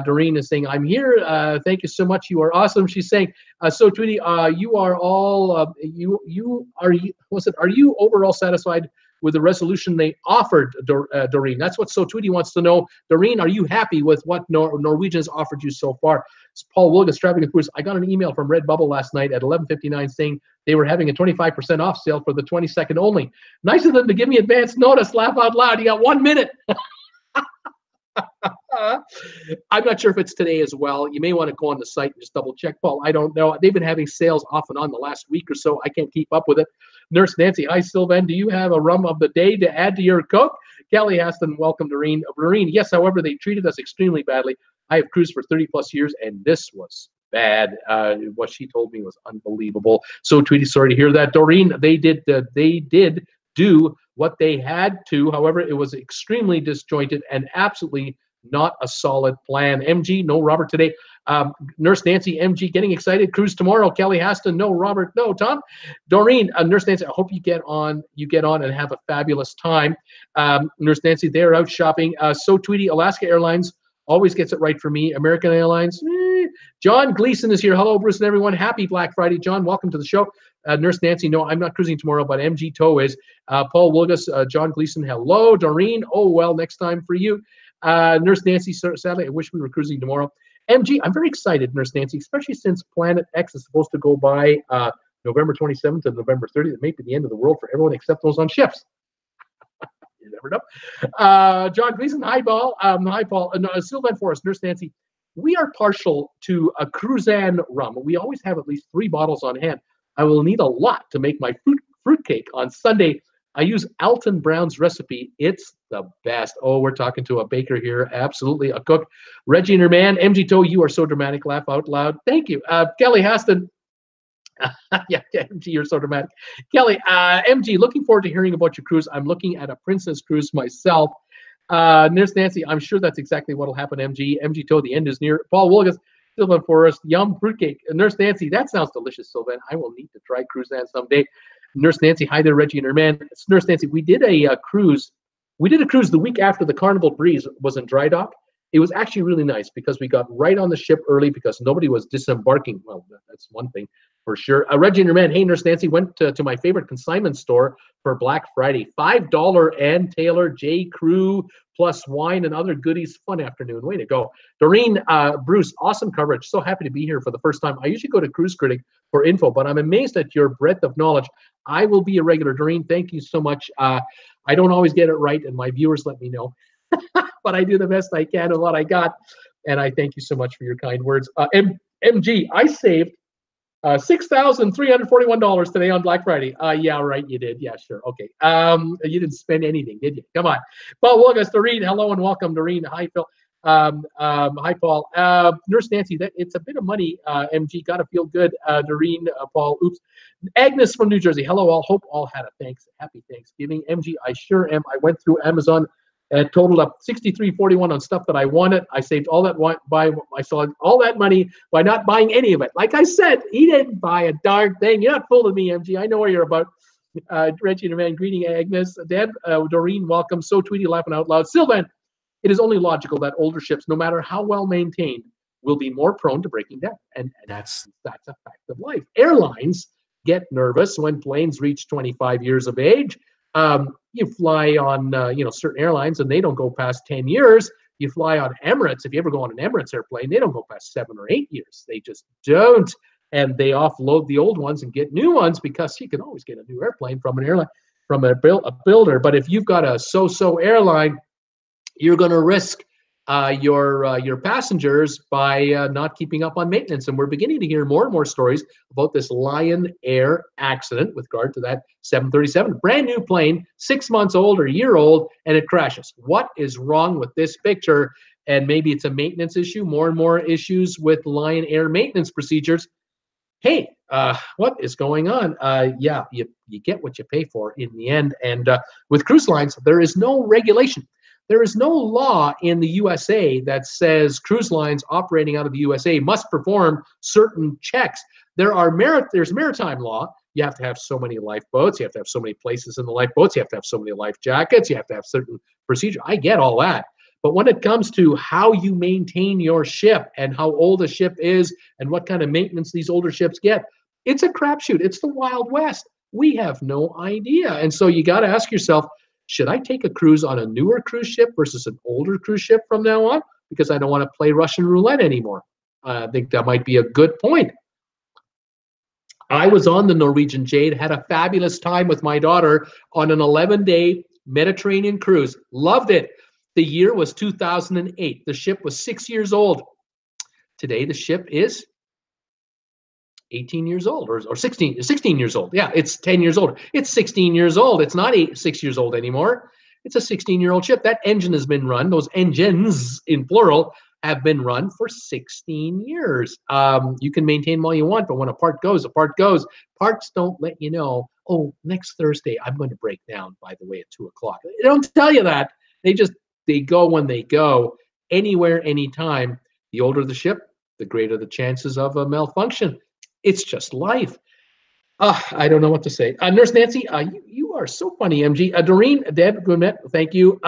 Doreen is saying, I'm here. Thank you so much. You are awesome. She's saying, so Tweety, you are all, are you overall satisfied with the resolution they offered, Doreen? That's what So Tweety wants to know. Doreen, are you happy with what Norwegian has offered you so far? It's Paul Wilgus, Traveling Cruise. I got an email from RedBubble last night at 11:59 saying they were having a 25% off sale for the 22nd only. Nice of them to give me advance notice. Laugh out loud. You got 1 minute. I'm not sure if it's today as well. You may want to go on the site and just double check, Paul. I don't know. They've been having sales off and on the last week or so. I can't keep up with it. Nurse Nancy, hi, Sylvan. Do you have a rum of the day to add to your Coke? Kelly Aston, welcome, Doreen. Doreen, yes, however, they treated us extremely badly. I have cruised for 30 plus years, and this was bad. What she told me was unbelievable. So, Tweety, sorry to hear that. Doreen, they did do what they had to. However, it was extremely disjointed and absolutely not a solid plan. MG, no Robert today. Nurse Nancy, MG, getting excited. Cruise tomorrow. Kelly Haston, no Robert, no Tom. Doreen, Nurse Nancy, I hope you get on and have a fabulous time. Nurse Nancy, they're out shopping. So Tweety, Alaska Airlines always gets it right for me. American Airlines. John Gleason is here. Hello, Bruce and everyone. Happy Black Friday. John, welcome to the show. Nurse Nancy, no, I'm not cruising tomorrow, but MG Tow is. Paul Wilgus, John Gleason, hello. Doreen, oh, well, next time for you. Nurse Nancy, sadly, I wish we were cruising tomorrow. MG, I'm very excited, Nurse Nancy, especially since Planet X is supposed to go by November 27th to November 30th. It may be the end of the world for everyone except those on ships. You never know. John Gleason, hi, Paul. Hi, Paul. Sylvan Forest, Nurse Nancy, we are partial to a Cruzan rum. We always have at least 3 bottles on hand. I will need a lot to make my fruitcake on Sunday. I use Alton Brown's recipe. It's the best. Oh, we're talking to a baker here. Absolutely, a cook. Reggie and her man, MG Toe, you are so dramatic. Laugh out loud. Thank you. Kelly Haston. Yeah, MG, you're so dramatic. Kelly, MG, looking forward to hearing about your cruise. I'm looking at a Princess cruise myself. Nurse Nancy, I'm sure that's exactly what will happen, MG. MG Toe, the end is near. Paul Wilgus, Sylvan Forest, yum, fruitcake. Nurse Nancy, that sounds delicious, Sylvan. I will need to try Cruzan someday. Nurse Nancy, hi there, Reggie and her man. It's Nurse Nancy. We did a cruise. We did a cruise the week after the Carnival Breeze was in dry dock. It was actually really nice because we got right on the ship early because nobody was disembarking. Well, that's one thing for sure. Reggie and her man, hey, Nurse Nancy, went to my favorite consignment store for Black Friday. $5 Ann Taylor J. Crew plus wine and other goodies. Fun afternoon. Way to go. Doreen, Bruce, awesome coverage. So happy to be here for the first time. I usually go to Cruise Critic for info, but I'm amazed at your breadth of knowledge. I will be a regular. Doreen, thank you so much. I don't always get it right, and my viewers let me know. But I do the best I can with what I got. And I thank you so much for your kind words. MG, I saved $6,341 today on Black Friday. Yeah, right, you did. Yeah, sure. Okay. You didn't spend anything, did you? Come on. Paul Wilgus, Doreen, hello and welcome. Doreen, hi, Phil. Hi, Paul. Nurse Nancy, it's a bit of money. MG, gotta feel good. Doreen, Paul, oops. Agnes from New Jersey, hello all. Hope all had a happy Thanksgiving. MG, I sure am. I went through Amazon. It totaled up $63.41 on stuff that I wanted. I saved all that I saw all that money by not buying any of it. Like I said, he didn't buy a darn thing. You're not fooling me, MG. I know where you're about. Reggie and man, greeting Agnes. Deb, Doreen, welcome. So Tweety, laughing out loud. Sylvan, it is only logical that older ships, no matter how well maintained, will be more prone to breaking down. And that's a fact of life. Airlines get nervous when planes reach 25 years of age. You fly on, certain airlines and they don't go past 10 years. You fly on Emirates. If you ever go on an Emirates airplane, they don't go past 7 or 8 years. They just don't. And they offload the old ones and get new ones because you can always get a new airplane from an airline, from a builder. But if you've got a so-so airline, you're going to risk your passengers by not keeping up on maintenance. And we're beginning to hear more and more stories about this Lion Air accident with regard to that 737. Brand new plane, 6 months old or a year old, and it crashes. What is wrong with this picture? And maybe it's a maintenance issue, more and more issues with Lion Air maintenance procedures. Hey, what is going on? Yeah, you get what you pay for in the end. And with cruise lines, there is no regulation. There is no law in the USA that says cruise lines operating out of the USA must perform certain checks. There's maritime law. You have to have so many lifeboats. You have to have so many places in the lifeboats. You have to have so many life jackets. You have to have certain procedure. I get all that. But when it comes to how you maintain your ship and how old a ship is and what kind of maintenance these older ships get, it's a crapshoot. It's the Wild West. We have no idea. And so you got to ask yourself, should I take a cruise on a newer cruise ship versus an older cruise ship from now on? Because I don't want to play Russian roulette anymore. I think that might be a good point. I was on the Norwegian Jade, had a fabulous time with my daughter on an 11-day Mediterranean cruise. Loved it. The year was 2008. The ship was 6 years old. Today, the ship is 18 years old or 16 years old. Yeah, it's 10 years old. It's 16 years old. It's not 6 years old anymore. It's a 16-year-old ship. That engine has been run. Those engines, in plural, have been run for 16 years. You can maintain them all you want, but when a part goes, a part goes. Parts don't let you know, oh, next Thursday, I'm going to break down, by the way, at 2 o'clock. They don't tell you that. They go when they go, anywhere, anytime. The older the ship, the greater the chances of a malfunction. It's just life. I don't know what to say. Nurse Nancy, you are so funny, MG. Doreen, Deb, Gourmet, thank you.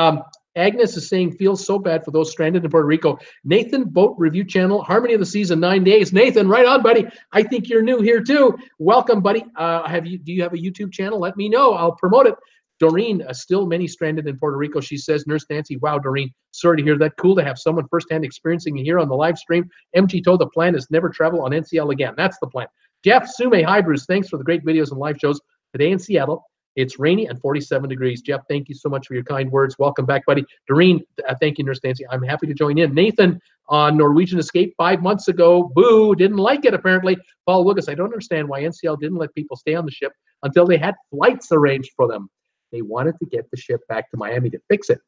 Agnes is saying, feels so bad for those stranded in Puerto Rico. Nathan, Boat Review Channel, Harmony of the Seas in 9 days. Nathan, right on, buddy. I think you're new here too. Welcome, buddy. Do you have a YouTube channel? Let me know. I'll promote it. Doreen, still many stranded in Puerto Rico. She says, Nurse Nancy, wow, Doreen, sorry to hear that. Cool to have someone firsthand experiencing it here on the live stream. MG told the plan is never travel on NCL again. That's the plan. Jeff, Sume, hi, Bruce. Thanks for the great videos and live shows. Today in Seattle, it's rainy and 47 degrees. Jeff, thank you so much for your kind words. Welcome back, buddy. Doreen, thank you, Nurse Nancy. I'm happy to join in. Nathan, on Norwegian Escape 5 months ago, boo, didn't like it apparently. Paul Lucas, I don't understand why NCL didn't let people stay on the ship until they had flights arranged for them. They wanted to get the ship back to Miami to fix it.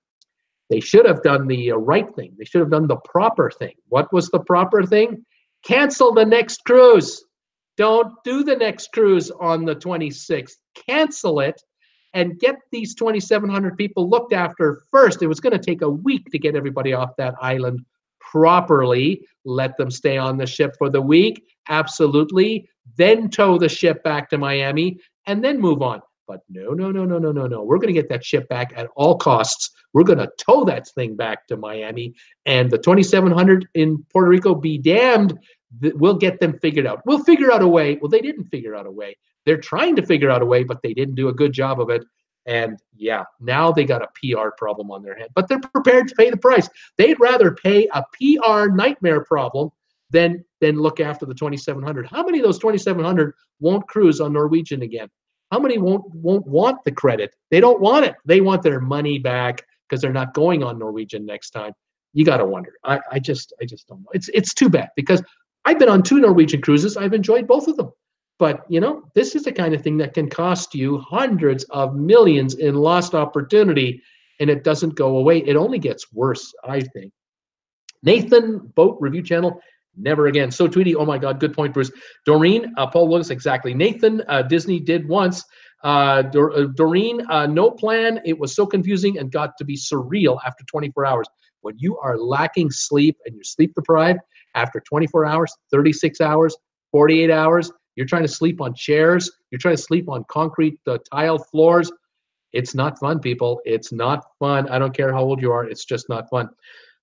They should have done the right thing. They should have done the proper thing. What was the proper thing? Cancel the next cruise. Don't do the next cruise on the 26th. Cancel it and get these 2,700 people looked after first. It was going to take a week to get everybody off that island properly. Let them stay on the ship for the week. Absolutely. Then tow the ship back to Miami. and then move on. But no, no, no, no, no, no, no. We're going to get that ship back at all costs. We're going to tow that thing back to Miami, and the 2,700 in Puerto Rico, be damned. We'll get them figured out. We'll figure out a way. Well, they didn't figure out a way. They're trying to figure out a way, but they didn't do a good job of it. And yeah, now they got a PR problem on their head, but they're prepared to pay the price. They'd rather pay a PR nightmare problem than look after the 2,700. How many of those 2,700 won't cruise on Norwegian again? How many won't want the credit? They don't want it. They want their money back because they're not going on Norwegian next time. You got to wonder. I just don't know. It's too bad, because I've been on 2 Norwegian cruises. I've enjoyed both of them. But, you know, this is the kind of thing that can cost you hundreds of millions in lost opportunity, and it doesn't go away. It only gets worse, I think. Nathan, Boat Review Channel, never again. So Tweety, oh my God, good point, Bruce. Doreen, Paul Willis, exactly. Nathan, Disney did once. Doreen, no plan. It was so confusing and got to be surreal after 24 hours. When you are lacking sleep and you're sleep deprived, after 24 hours, 36 hours, 48 hours, you're trying to sleep on chairs, you're trying to sleep on concrete tiled floors. It's not fun, people. It's not fun. I don't care how old you are. It's just not fun.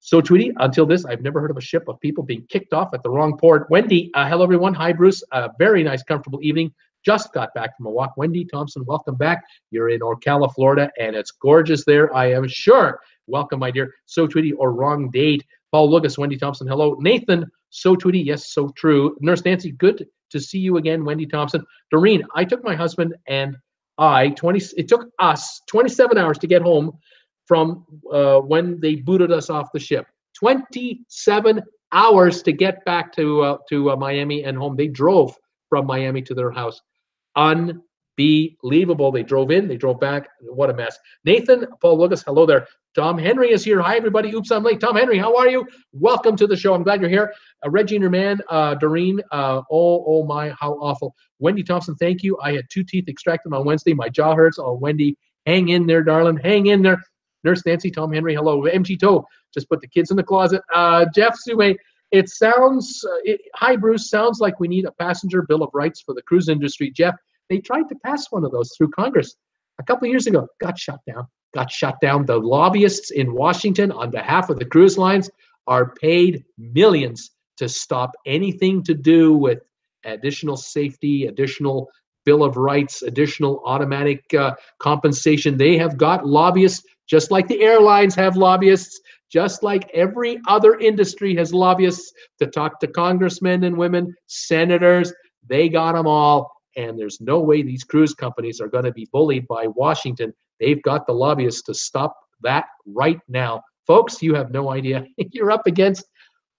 So, Tweety, until this, I've never heard of a ship of people being kicked off at the wrong port. Wendy, hello, everyone. Hi, Bruce. Very nice, comfortable evening. Just got back from a walk. Wendy Thompson, welcome back. You're in Ocala, Florida, and it's gorgeous there, I am sure. Welcome, my dear. So, Tweety, or wrong date. Paul Lucas, Wendy Thompson, hello. Nathan, so Tweety, yes, so true. Nurse Nancy, good to see you again, Wendy Thompson. Doreen, I took my husband and it took us 27 hours to get home from when they booted us off the ship. 27 hours to get back to Miami and home. They drove from Miami to their house. Unbelievable. They drove in, they drove back. What a mess. Nathan, Paul Lucas, hello there. Tom Henry is here. Hi, everybody. Oops, I'm late. Tom Henry, how are you? Welcome to the show. I'm glad you're here. Reggie and your man, Doreen, oh my, how awful. Wendy Thompson, thank you. I had 2 teeth extracted on Wednesday. My jaw hurts. Oh, Wendy, hang in there, darling. Hang in there. Nurse Nancy, Tom Henry, hello. MG Toe, just put the kids in the closet. Jeff Sume, it sounds, hi, Bruce, sounds like we need a passenger bill of rights for the cruise industry. Jeff, they tried to pass one of those through Congress a couple of years ago. Got shut down. The lobbyists in Washington on behalf of the cruise lines are paid millions to stop anything to do with additional safety, additional bill of rights, additional automatic compensation. They have got lobbyists, just like the airlines have lobbyists, just like every other industry has lobbyists to talk to congressmen and women, senators. They got them all. And there's no way these cruise companies are going to be bullied by Washington. They've got the lobbyists to stop that right now. Folks, you have no idea. You're up against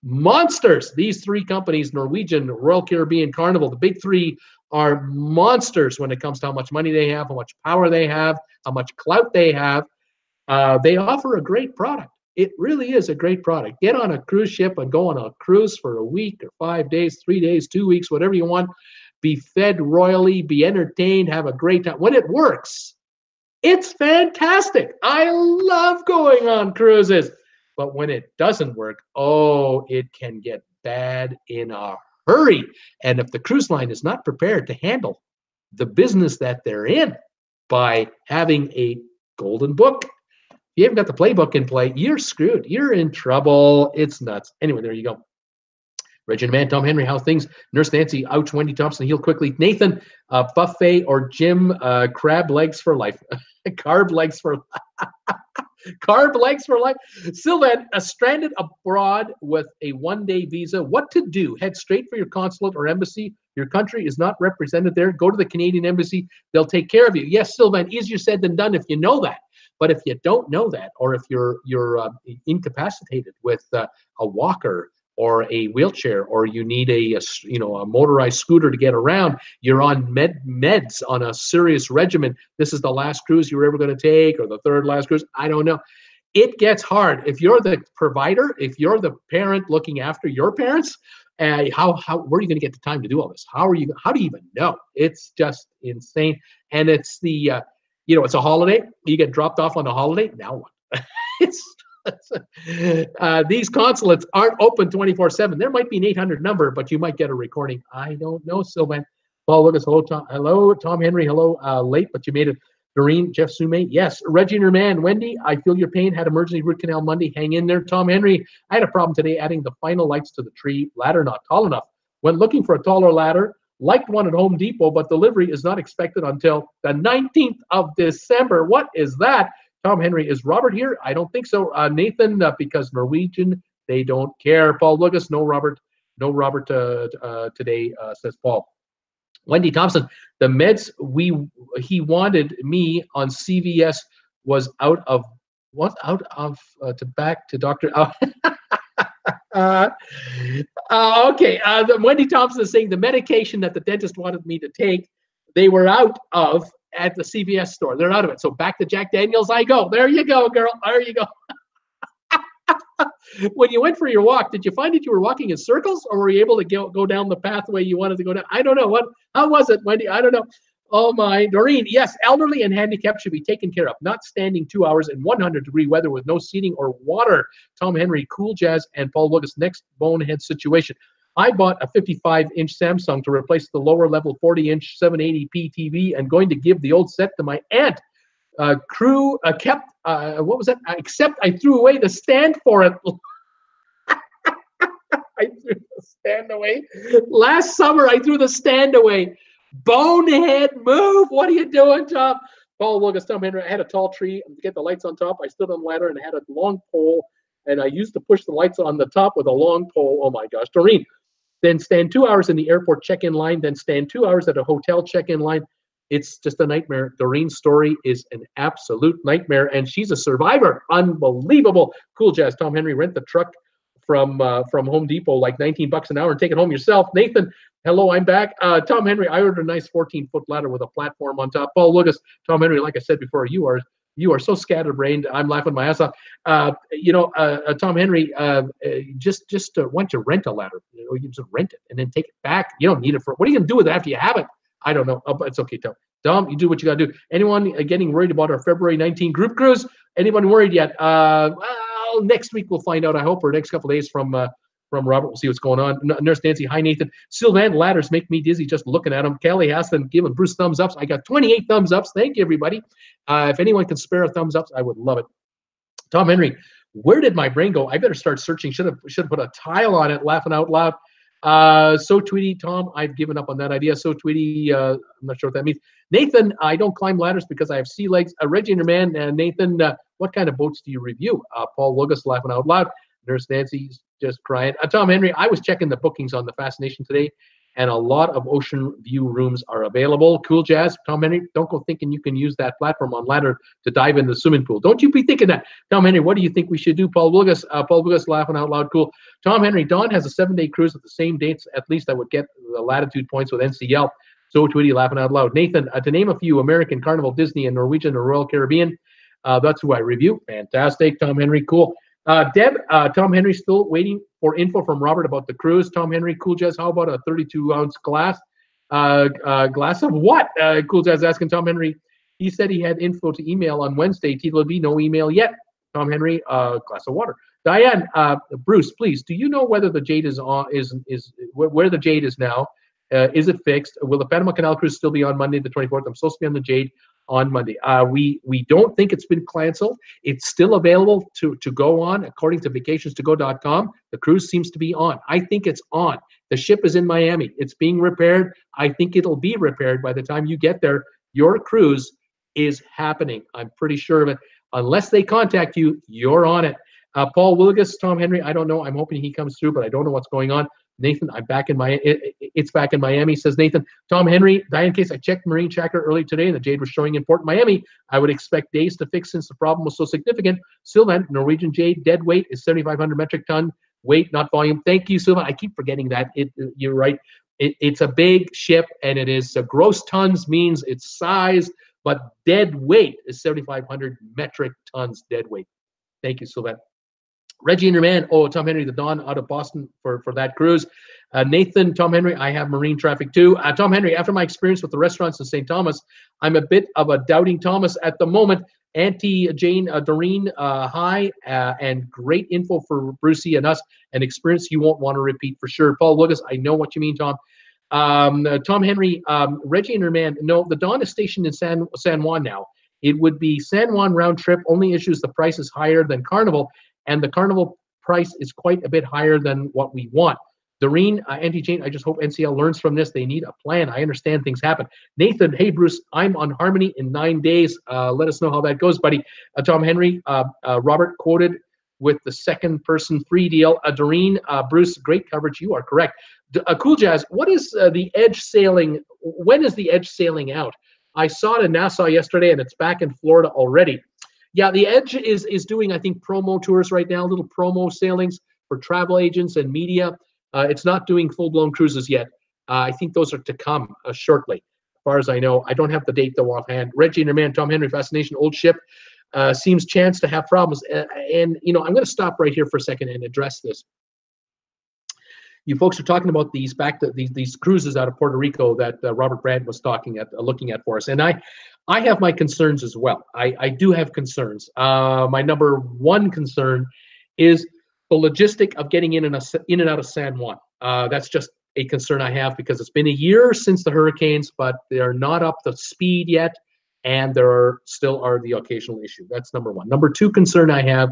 monsters. These 3 companies, Norwegian, Royal Caribbean, Carnival, the big 3 are monsters when it comes to how much money they have, how much power they have, how much clout they have. They offer a great product. It really is a great product. Get on a cruise ship and go on a cruise for a week or 5 days, 3 days, 2 weeks, whatever you want. Be fed royally, be entertained, have a great time. When it works, it's fantastic. I love going on cruises. But when it doesn't work, oh, it can get bad in a hurry. And if the cruise line is not prepared to handle the business that they're in by having a golden book, if you haven't got the playbook in play, you're screwed. You're in trouble. It's nuts. Anyway, there you go. Regina Man, Tom Henry, how things? Nurse Nancy, ouch, Wendy Thompson, heal quickly. Nathan, buffet or gym, crab legs for life. Carb legs for carb legs for life. Sylvan, stranded abroad with a 1-day visa. What to do? Head straight for your consulate or embassy. Your country is not represented there. Go to the Canadian embassy. They'll take care of you. Yes, Sylvan, easier said than done if you know that. But if you don't know that, or if you're incapacitated with a walker or a wheelchair, or you need a motorized scooter to get around, you're on meds on a serious regimen. This is the last cruise you're ever going to take, or the 3rd last cruise. I don't know. It gets hard. If you're the provider, if you're the parent looking after your parents, where are you going to get the time to do all this? How do you even know? It's just insane. And it's it's a holiday. You get dropped off on a holiday. Now what? These consulates aren't open 24/7. There might be an 800 number, but you might get a recording. I don't know, Sylvan. Paul Lucas, hello, Tom. Hello, Tom Henry. Hello, late, but you made it. Doreen, Jeff Sume, yes. Reggie and your man, Wendy, I feel your pain. Had emergency root canal Monday. Hang in there. Tom Henry, I had a problem today adding the final lights to the tree. Ladder not tall enough. When looking for a taller ladder, liked one at Home Depot, but delivery is not expected until the 19th of December. What is that? Tom Henry, is Robert here? I don't think so. Nathan, because Norwegian, they don't care. Paul Lucas, no Robert. No Robert today, says Paul. Wendy Thompson, the meds he wanted me on CVS was out of to back to Dr. Okay, Wendy Thompson is saying the medication that the dentist wanted me to take, they were out of at the CVS store. They're out of it. So back to Jack Daniels I go. There you go, girl. There you go. When you went for your walk, did you find that you were walking in circles, or were you able to go down the pathway you wanted to go down? I don't know. How was it, Wendy? I don't know. Oh my, Doreen, yes, elderly and handicapped should be taken care of, not standing 2 hours in 100-degree weather with no seating or water. Tom Henry, Cool Jazz, and Paul Lucas, next bonehead situation. I bought a 55-inch Samsung to replace the lower level 40-inch 780p TV and going to give the old set to my aunt. Crew kept, what was that? Except I threw away the stand for it. I threw the stand away. Last summer, I threw the stand away. Bonehead move. What are you doing, Tom? Paul Lucas, Tom Henry, I had a tall tree to get the lights on top. I stood on the ladder and I had a long pole, and I used to push the lights on the top with a long pole. Oh, my gosh. Doreen, then stand 2 hours in the airport check-in line, then stand 2 hours at a hotel check-in line. It's just a nightmare. Doreen's story is an absolute nightmare, and she's a survivor. Unbelievable. Cool Jazz, Tom Henry, rent the truck from Home Depot, like 19 bucks an hour, and take it home yourself. Nathan, hello, I'm back. Tom Henry, I ordered a nice 14-foot ladder with a platform on top. Paul Lucas, Tom Henry, like I said before, you are so scatterbrained. I'm laughing my ass off. Tom Henry, just why don't you rent a ladder? You just rent it and then take it back. You don't need it for. What are you gonna do with it after you have it? I don't know. But it's okay, Tom. Tom, you do what you got to do. Anyone getting worried about our February 19 group cruise? Anyone worried yet? Well, next week we'll find out, I hope, or next couple of days from Robert. We'll see what's going on. Nurse Nancy, hi, Nathan. Sylvan, ladders make me dizzy just looking at them. Kelly Aston giving Bruce thumbs ups. I got 28 thumbs ups. Thank you, everybody. If anyone can spare a thumbs ups, I would love it. Tom Henry, where did my brain go? I better start searching. Should have put a tile on it, laughing out loud. So Tweety, Tom, I've given up on that idea. So Tweety, I'm not sure what that means. Nathan, I don't climb ladders because I have sea legs. Reggie and your man, Nathan, what kind of boats do you review? Paul Lucas, laughing out loud. Nurse Nancy's just crying. Tom Henry, I was checking the bookings on the Fascination today, and a lot of ocean view rooms are available. Cool Jazz, Tom Henry, don't go thinking you can use that platform on ladder to dive in the swimming pool. Don't you be thinking that. Tom Henry, what do you think we should do? Paul Lucas, laughing out loud. Cool. Tom Henry, Dawn has a 7-day cruise at the same dates. At least I would get the latitude points with NCL. So Tweety, laughing out loud. Nathan, to name a few, American, Carnival, Disney, and Norwegian, or Royal Caribbean. That's who I review. Fantastic. Tom Henry, cool. Deb, Tom Henry still waiting for info from Robert about the cruise. Tom Henry, Cool Jazz, how about a 32-ounce glass? Glass of what? Cool Jazz asking Tom Henry. He said he had info to email on Wednesday. TWB, no email yet. Tom Henry, glass of water. Diane, Bruce, please, do you know whether the Jade is on? Where the Jade is now? Is it fixed? Will the Panama Canal cruise still be on Monday the 24th? I'm supposed to be on the Jade on Monday. We don't think it's been canceled. It's still available to go on, according to vacations2go.com. The cruise seems to be on. I think it's on. The ship is in Miami. It's being repaired. I think it'll be repaired by the time you get there. Your cruise is happening. I'm pretty sure of it. Unless they contact you, you're on it. Paul Willigus, Tom Henry, I don't know. I'm hoping he comes through, but I don't know what's going on. Nathan, I'm back in it's back in Miami, says Nathan. Tom Henry, Diane Case, I checked Marine Tracker early today and the Jade was showing in Port Miami. I would expect days to fix since the problem was so significant. Sylvan, Norwegian Jade, dead weight is 7,500 metric ton, weight, not volume. Thank you, Sylvan. I keep forgetting that. You're right. It's a big ship, and it is gross tons means its size, but dead weight is 7,500 metric tons dead weight. Thank you, Sylvan. Reggie and your man, Tom Henry, the Dawn out of Boston for that cruise. Nathan, Tom Henry, I have marine traffic too. Tom Henry, after my experience with the restaurants in St. Thomas, I'm a bit of a doubting Thomas at the moment. Auntie Jane, Doreen, hi, and great info for Brucey and us, an experience you won't want to repeat for sure. Paul Lucas, I know what you mean, Tom. Tom Henry, Reggie and her man. No, the Dawn is stationed in San Juan now. It would be San Juan round trip. Only issues the price is higher than Carnival, and the Carnival price is quite a bit higher than what we want. Doreen, Auntie Jane, I just hope NCL learns from this. They need a plan. I understand things happen. Nathan, hey, Bruce, I'm on Harmony in 9 days. Let us know how that goes, buddy. Tom Henry, Robert quoted with the second person free deal. Doreen, Bruce, great coverage. You are correct. Cool Jazz, what is the Edge sailing? When is the Edge sailing out? I saw it in Nassau yesterday, and it's back in Florida already. Yeah, the Edge is doing, I think, promo tours right now, little promo sailings for travel agents and media. It's not doing full-blown cruises yet. I think those are to come shortly, as far as I know. I don't have the date, though, offhand. Reggie and her man, Tom Henry, Fascination, old ship. Seems chance to have problems. And you know, I'm going to stop right here for a second and address this. You folks are talking about these these cruises out of Puerto Rico that Robert Brand was looking at for us. And I have my concerns as well. I do have concerns. My number one concern is the logistic of getting in and out of San Juan. That's just a concern I have because it's been a year since the hurricanes, but they are not up to speed yet, and there still are the occasional issue. That's number one. Number two concern I have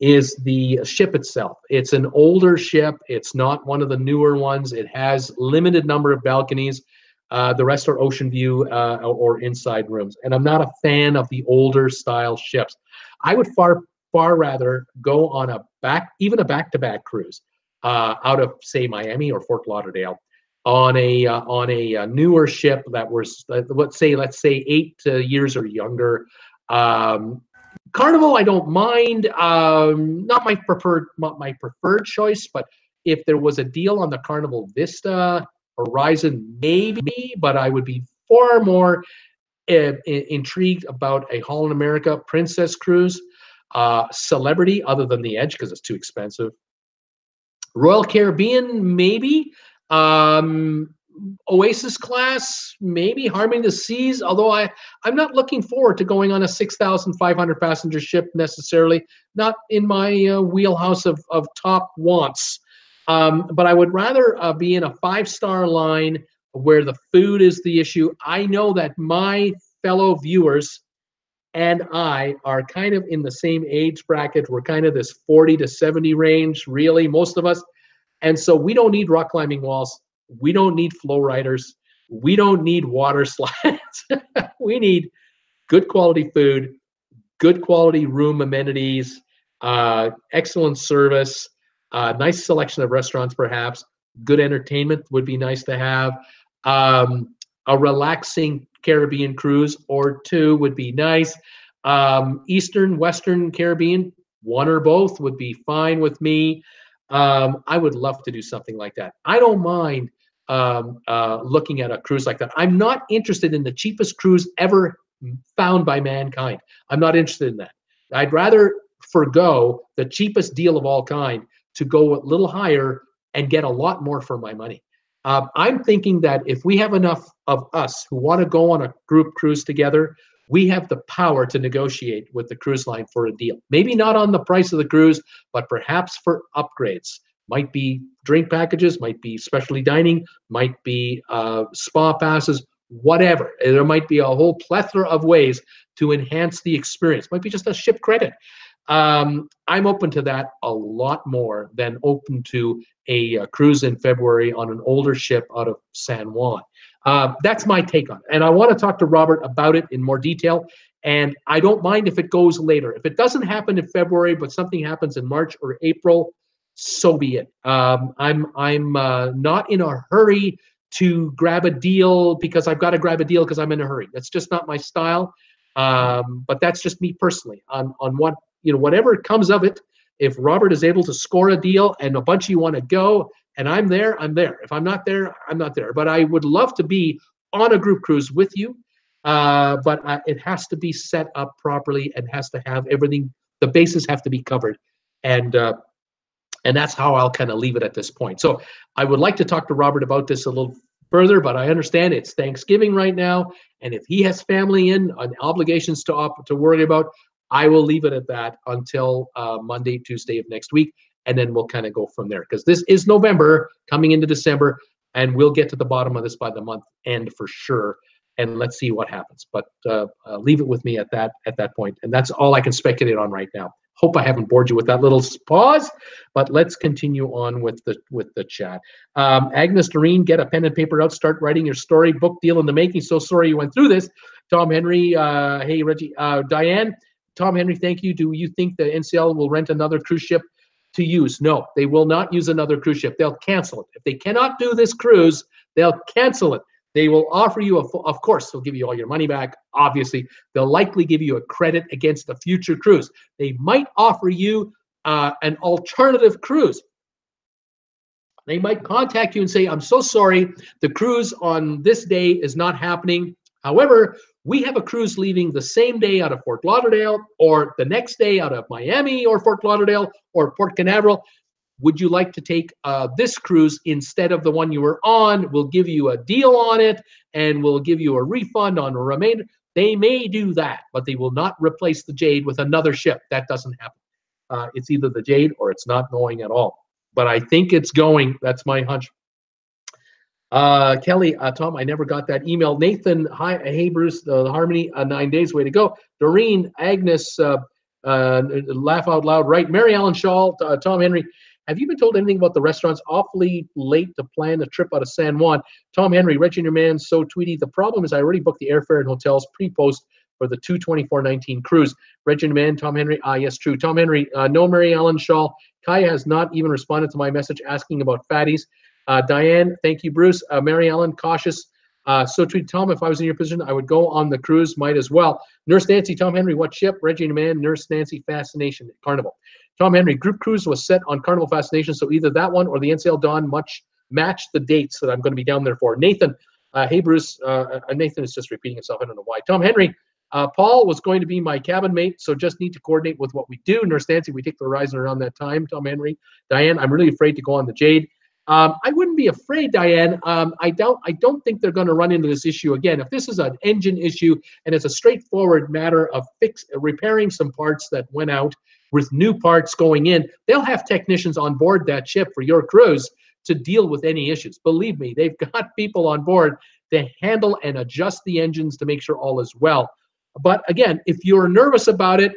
is the ship itself. It's an older ship. It's not one of the newer ones. It has limited number of balconies. The rest are ocean view or inside rooms. And I'm not a fan of the older style ships. I would far rather go on even a back-to-back cruise out of, say, Miami or Fort Lauderdale on a newer ship that was, let's say 8 years or younger. Carnival, I don't mind. Not my preferred choice, but if there was a deal on the Carnival Vista Horizon, maybe. But I would be far more intrigued about a Holland America Princess cruise. Celebrity, other than the Edge, because it's too expensive. Royal Caribbean, maybe. Oasis class, maybe. Harmony of the Seas, although I'm not looking forward to going on a 6,500 passenger ship necessarily. Not in my wheelhouse of top wants. But I would rather be in a 5-star line where the food is the issue. I know that my fellow viewers and I are kind of in the same age bracket. We're kind of this 40 to 70 range, really, most of us. And so we don't need rock climbing walls. We don't need flow riders. We don't need water slides. We need good quality food, good quality room amenities, excellent service, nice selection of restaurants perhaps, good entertainment would be nice to have. A relaxing Caribbean cruise or two would be nice. Eastern, Western Caribbean, one or both would be fine with me. I would love to do something like that. I don't mind looking at a cruise like that. I'm not interested in the cheapest cruise ever found by mankind. I'm not interested in that. I'd rather forgo the cheapest deal of all kind to go a little higher and get a lot more for my money. I'm thinking that if we have enough of us who want to go on a group cruise together, we have the power to negotiate with the cruise line for a deal. Maybe not on the price of the cruise, but perhaps for upgrades. Might be drink packages, might be specialty dining, might be spa passes, whatever. There might be a whole plethora of ways to enhance the experience. Might be just a ship credit. I'm open to that a lot more than open to a cruise in February on an older ship out of San Juan. That's my take on it. And I want to talk to Robert about it in more detail. And I don't mind if it goes later. If it doesn't happen in February, but something happens in March or April, so be it. I'm not in a hurry to grab a deal because I've got to grab a deal because I'm in a hurry. That's just not my style. But that's just me personally on what, whatever comes of it. If Robert is able to score a deal and a bunch of you want to go and I'm there, I'm there. If I'm not there, I'm not there. But I would love to be on a group cruise with you. But it has to be set up properly and has to have everything. The bases have to be covered. And that's how I'll kind of leave it at this point. So I would like to talk to Robert about this a little further, but I understand it's Thanksgiving right now. And if he has family and obligations to worry about, I will leave it at that until Monday, Tuesday of next week. And then we'll kind of go from there. Because this is November, coming into December. and we'll get to the bottom of this by the month end for sure. And let's see what happens. But leave it with me at that point. And that's all I can speculate on right now. Hope I haven't bored you with that little pause, but let's continue on with the chat. Agnes Doreen, get a pen and paper out, start writing your story. Book deal in the making. So sorry you went through this. Tom Henry, hey Reggie, Diane, Tom Henry, thank you. Do you think the NCL will rent another cruise ship to use? No, they will not use another cruise ship. They'll cancel it. If they cannot do this cruise, they'll cancel it. They will offer you of course, they'll give you all your money back. Obviously, they'll likely give you a credit against a future cruise. They might offer you an alternative cruise. They might contact you and say, I'm so sorry, the cruise on this day is not happening. However, we have a cruise leaving the same day out of Fort Lauderdale, or the next day out of Miami or Fort Lauderdale or Port Canaveral. Would you like to take this cruise instead of the one you were on? We'll give you a deal on it, and we'll give you a refund on the remainder. They may do that, but they will not replace the Jade with another ship. That doesn't happen. It's either the Jade or it's not going at all. But I think it's going. That's my hunch. Kelly, Tom, I never got that email. Nathan, hi, hey, Bruce, the Harmony, 9 days, way to go. Doreen, Agnes, laugh out loud, right? Mary Ellen Shaw, Tom Henry, have you been told anything about the restaurants? Awfully late to plan a trip out of San Juan. Tom Henry, Reggie and your man, so Tweety. The problem is I already booked the airfare and hotels pre-post for the 2/24/19 cruise. Reggie and your man, Tom Henry, yes, true. Tom Henry, no Mary Ellen Shaw. Kaya has not even responded to my message asking about fatties. Diane, thank you, Bruce. Mary Ellen, cautious. So tweet Tom, if I was in your position, I would go on the cruise, might as well. Nurse Nancy, Tom Henry, what ship? Reggie and man, Nurse Nancy, Fascination, Carnival. Tom Henry, group cruise was set on Carnival Fascination, so either that one or the NCL Dawn match the dates that I'm going to be down there for. Nathan, hey Bruce, Nathan is just repeating himself, I don't know why. Tom Henry, Paul was going to be my cabin mate, so just need to coordinate with what we do. Nurse Nancy, we take the Horizon around that time. Tom Henry, Diane, I'm really afraid to go on the Jade. I wouldn't be afraid, Diane. I don't think they're going to run into this issue again. If this is an engine issue and it's a straightforward matter of repairing some parts that went out with new parts going in, they'll have technicians on board that ship for your cruise to deal with any issues. Believe me, they've got people on board to handle and adjust the engines to make sure all is well. But again, if you're nervous about it,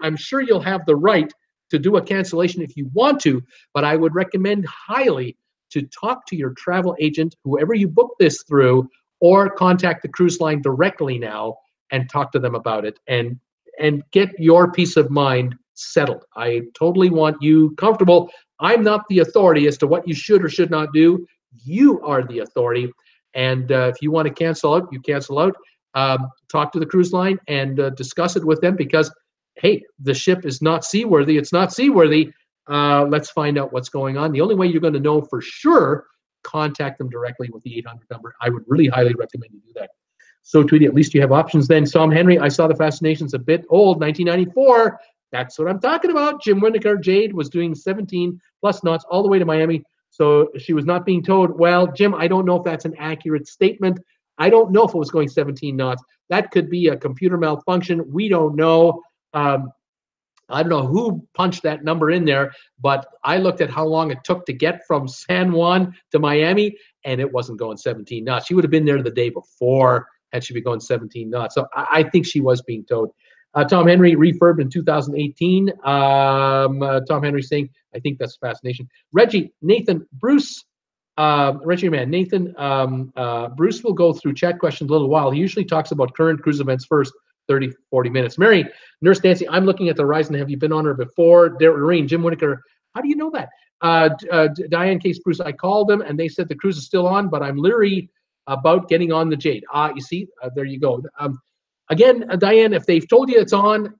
I'm sure you'll have the right to do a cancellation if you want to, but I would recommend highly to talk to your travel agent, whoever you book this through, or contact the cruise line directly now and talk to them about it and get your peace of mind settled. I totally want you comfortable. I'm not the authority as to what you should or should not do. You are the authority. And if you want to cancel out, you cancel out. Talk to the cruise line and discuss it with them because, hey, the ship is not seaworthy. It's not seaworthy. Let's find out what's going on. The only way you're going to know for sure, contact them directly with the 800 number. I would really highly recommend you do that. So, Tweety, at least you have options then. Tom Henry, I saw the Fascination's a bit old, 1994. That's what I'm talking about. Jim Winnaker, Jade was doing 17 plus knots all the way to Miami. So she was not being towed. Well, Jim, I don't know if that's an accurate statement. I don't know if it was going 17 knots. That could be a computer malfunction. We don't know. I don't know who punched that number in there, but I looked at how long it took to get from San Juan to Miami, and it wasn't going 17 knots. She would have been there the day before had she been going 17 knots. So I think she was being towed. Tom Henry refurbed in 2018. Tom Henry saying, I think that's Fascination. Reggie, Nathan, Bruce, Reggie, man, Nathan, Bruce will go through chat questions a little while. He usually talks about current cruise events first, 30, 40 minutes. Mary, Nurse Nancy, I'm looking at the Horizon. Have you been on her before? Doreen, Jim Whittaker, how do you know that? Diane Case, Bruce, I called them and they said the cruise is still on, but I'm leery about getting on the Jade. You see, there you go. Again, Diane, if they've told you it's on,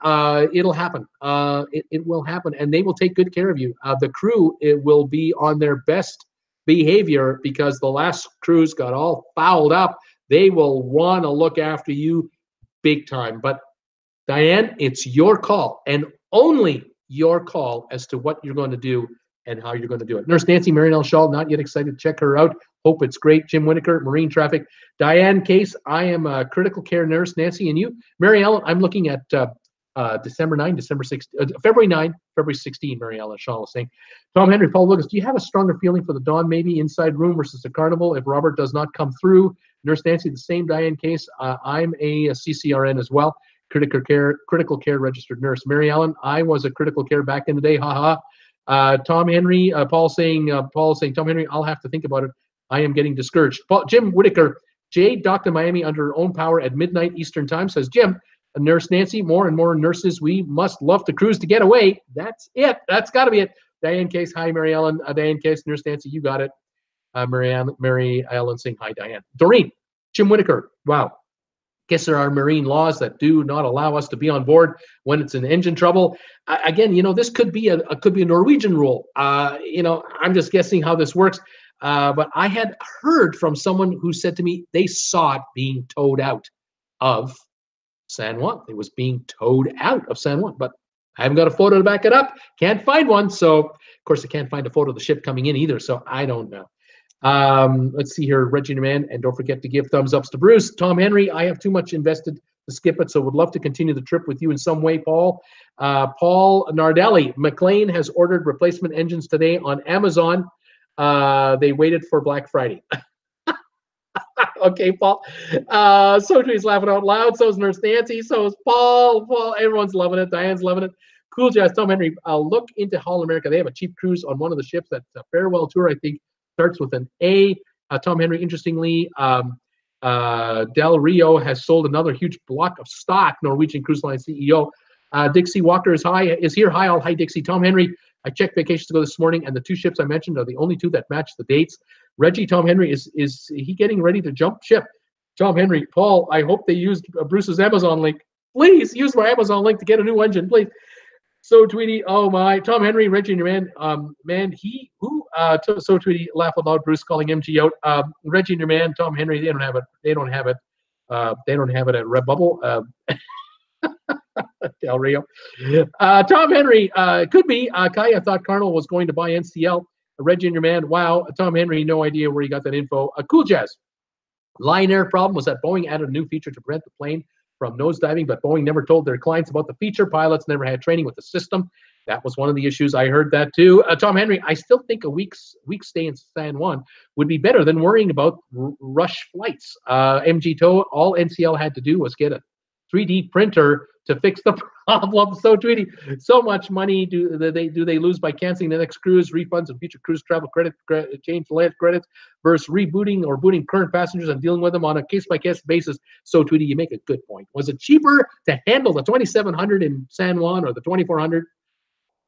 it'll happen. It will happen, and they will take good care of you. The crew, it will be on their best behavior because the last cruise got all fouled up. They will want to look after you big time. But Diane, it's your call, and only your call as to what you're going to do and how you're going to do it. Nurse Nancy, Marianelle Shaw, not yet excited. Check her out. Hope it's great. Jim Whittaker, Marine Traffic. Diane Case, I am a critical care nurse. Nancy, and you? Mary Ellen, I'm looking at December 9, December 6, February 9, February 16, Mary Ellen Shaw was saying. Tom Henry, Paul Lucas, do you have a stronger feeling for the Dawn maybe inside room versus the Carnival if Robert does not come through? Nurse Nancy, the same Diane case. I'm a CCRN as well, critical care registered nurse. Mary Ellen, I was a critical care back in the day, haha. Tom Henry, Paul saying, Tom Henry, I'll have to think about it. I am getting discouraged. Jim Whitaker, Jade docked in Miami under her own power at midnight Eastern time, says Jim. Nurse Nancy, more and more nurses, we must love to cruise to get away. That's it. That's got to be it. Diane Case, hi, Mary Ellen. Diane Case, Nurse Nancy, you got it. Mary Ellen saying hi, Diane. Doreen, Jim Whitaker, wow. Guess there are marine laws that do not allow us to be on board when it's in engine trouble. Again, this could be a Norwegian rule. I'm just guessing how this works. But I had heard from someone who said to me they saw it being towed out of San Juan. It was being towed out of San Juan, but I haven't got a photo to back it up. Can't find one. So, of course, I can't find a photo of the ship coming in either. So I don't know. Let's see here, Reggie Man, and don't forget to give thumbs ups to Bruce. Tom Henry, I have too much invested to skip it, so would love to continue the trip with you in some way, Paul. Paul Nardelli, McLean has ordered replacement engines today on Amazon. They waited for Black Friday. Okay, Paul. So he's laughing out loud. So is Nurse Nancy. So is Paul. Everyone's loving it. Diane's loving it. Cool Jazz. Tom Henry. Look into Holland America. They have a cheap cruise on one of the ships. That's a farewell tour. I think starts with an A. Tom Henry. Interestingly, Del Rio has sold another huge block of stock. Norwegian Cruise Line CEO Dixie Walker is here. Hi, all. Hi, Dixie. Tom Henry. I checked vacations to go this morning, and the two ships I mentioned are the only two that match the dates. Reggie, Tom Henry, is he getting ready to jump ship? Tom Henry, Paul, I hope they used Bruce's Amazon link. Please use my Amazon link to get a new engine, please. So Tweety, oh my. Tom Henry, Reggie, and your man, so Tweety, laugh out loud, Bruce calling MG out. Reggie and your man, Tom Henry, they don't have it. They don't have it at RedBubble. Del Rio. Tom Henry, could be. Kaya thought Carnival was going to buy NCL. Reggie and your man, wow. Tom Henry, no idea where he got that info. Cool Jazz. Lion Air problem was that Boeing added a new feature to prevent the plane from nosediving, but Boeing never told their clients about the feature. Pilots never had training with the system. That was one of the issues. I heard that too. Tom Henry, I still think a week's stay in San Juan would be better than worrying about rush flights. MG Tow, all NCL had to do was get a 3D printer to fix the problem. So Tweety, so much money do they lose by canceling the next cruise, refunds and future cruise travel credit change land credits versus rebooting or booting current passengers and dealing with them on a case-by-case basis. So Tweety, you make a good point. Was it cheaper to handle the 2,700 in San Juan or the 2,400,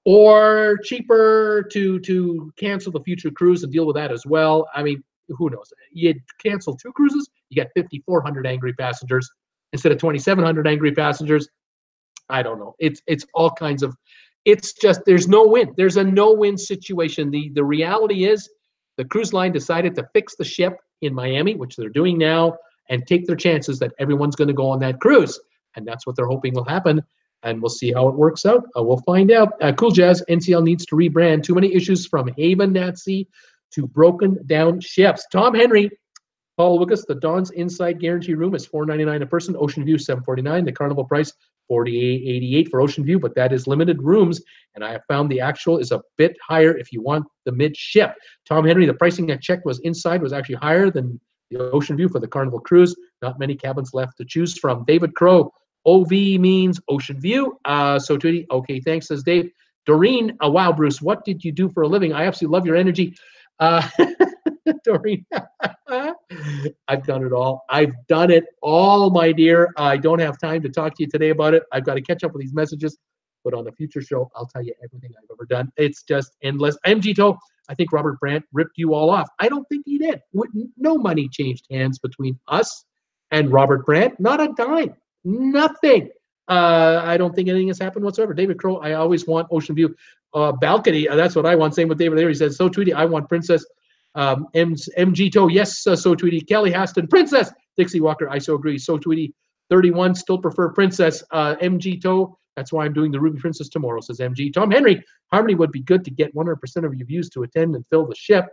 or cheaper to cancel the future cruise and deal with that as well? I mean, who knows? You cancel two cruises, you get 5,400 angry passengers instead of 2,700 angry passengers. I don't know. It's all kinds of, it's just, there's no win. There's a no-win situation. The reality is the cruise line decided to fix the ship in Miami, which they're doing now, and take their chances that everyone's going to go on that cruise. And that's what they're hoping will happen. And we'll see how it works out. We'll find out. Cool Jazz, NCL needs to rebrand. Too many issues from Haven at Sea to broken down ships. Tom Henry, Paul Lucas, the Dawn's inside guarantee room is $499 a person. Ocean View $749. The Carnival price $48.88 for Ocean View, but that is limited rooms. And I have found the actual is a bit higher if you want the midship. Tom Henry, the pricing I checked was inside was actually higher than the Ocean View for the Carnival cruise. Not many cabins left to choose from. David Crow, OV means Ocean View. So Tweety, okay, thanks, says Dave. Doreen, wow, Bruce, what did you do for a living? I absolutely love your energy. Doreen, I've done it all. I've done it all, my dear. I don't have time to talk to you today about it. I've got to catch up with these messages, but on a future show, I'll tell you everything I've ever done. It's just endless. MG Toe, I think Robert Brandt ripped you all off. I don't think he did. No money changed hands between us and Robert Brandt. Not a dime. Nothing. I don't think anything has happened whatsoever. David Crow, I always want Ocean View balcony. That's what I want. Same with David there. He says, so Tweety, I want Princess. MG Toe, yes, so Tweety. Kelly Haston, Princess. Dixie Walker, I so agree. So Tweety, 31, still prefer Princess. MG Toe, that's why I'm doing the Ruby Princess tomorrow, says MG. Tom Henry, Harmony would be good to get 100% of your views to attend and fill the ship.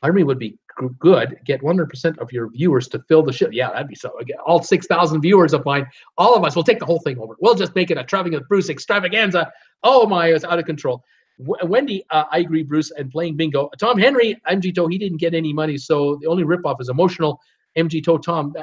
Harmony would be good. Get 100% of your viewers to fill the ship. Yeah, that'd be so. Again, all 6,000 viewers of mine, all of us will take the whole thing over. We'll just make it a Traveling with Bruce extravaganza. Oh my, it's out of control. Wendy, I agree, Bruce, and playing bingo. Tom Henry, MG Toe, he didn't get any money, so the only ripoff is emotional. MG Toe, Tom,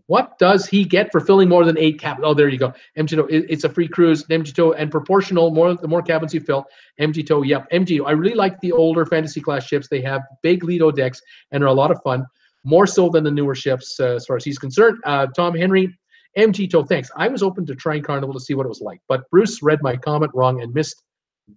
what does he get for filling more than 8 cabins? Oh, there you go. MG Toe, it's a free cruise. MG Toe, and proportional, the more cabins you fill. MG Toe, yep. MG Toe, I really like the older fantasy class ships. They have big Lido decks and are a lot of fun, more so than the newer ships as far as he's concerned. Tom Henry, MG Toe, thanks. I was open to trying Carnival to see what it was like, but Bruce read my comment wrong and missed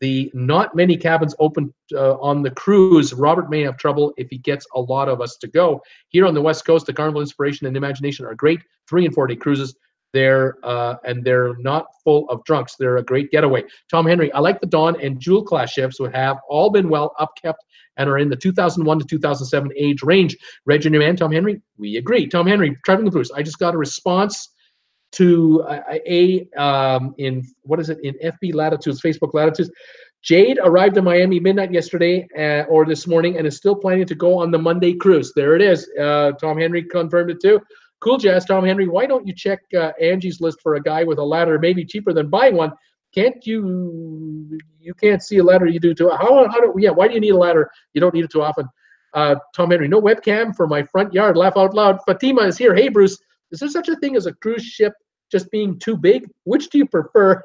the not many cabins open on the cruise. Robert may have trouble if he gets a lot of us to go. Here on the West Coast, the Carnival Inspiration and Imagination are great 3- and 4-day cruises. They're not full of drunks. They're a great getaway. Tom Henry, I like the Dawn and Jewel class ships, who have all been well upkept and are in the 2001 to 2007 age range. Reggie Man, Tom Henry, we agree. Tom Henry, Traveling with Bruce, I just got a response to in what is it, in FB Latitudes, Facebook Latitudes. Jade arrived in Miami midnight yesterday or this morning and is still planning to go on the Monday cruise. There it is. Tom Henry confirmed it too. Cool Jazz, Tom Henry, why don't you check Angie's list for a guy with a ladder, maybe cheaper than buying one? Can't you can't see a ladder, you do too. Why do you need a ladder? You don't need it too often. Tom Henry, no webcam for my front yard, laugh out loud. Fatima is here. Hey Bruce, is there such a thing as a cruise ship just being too big? Which do you prefer?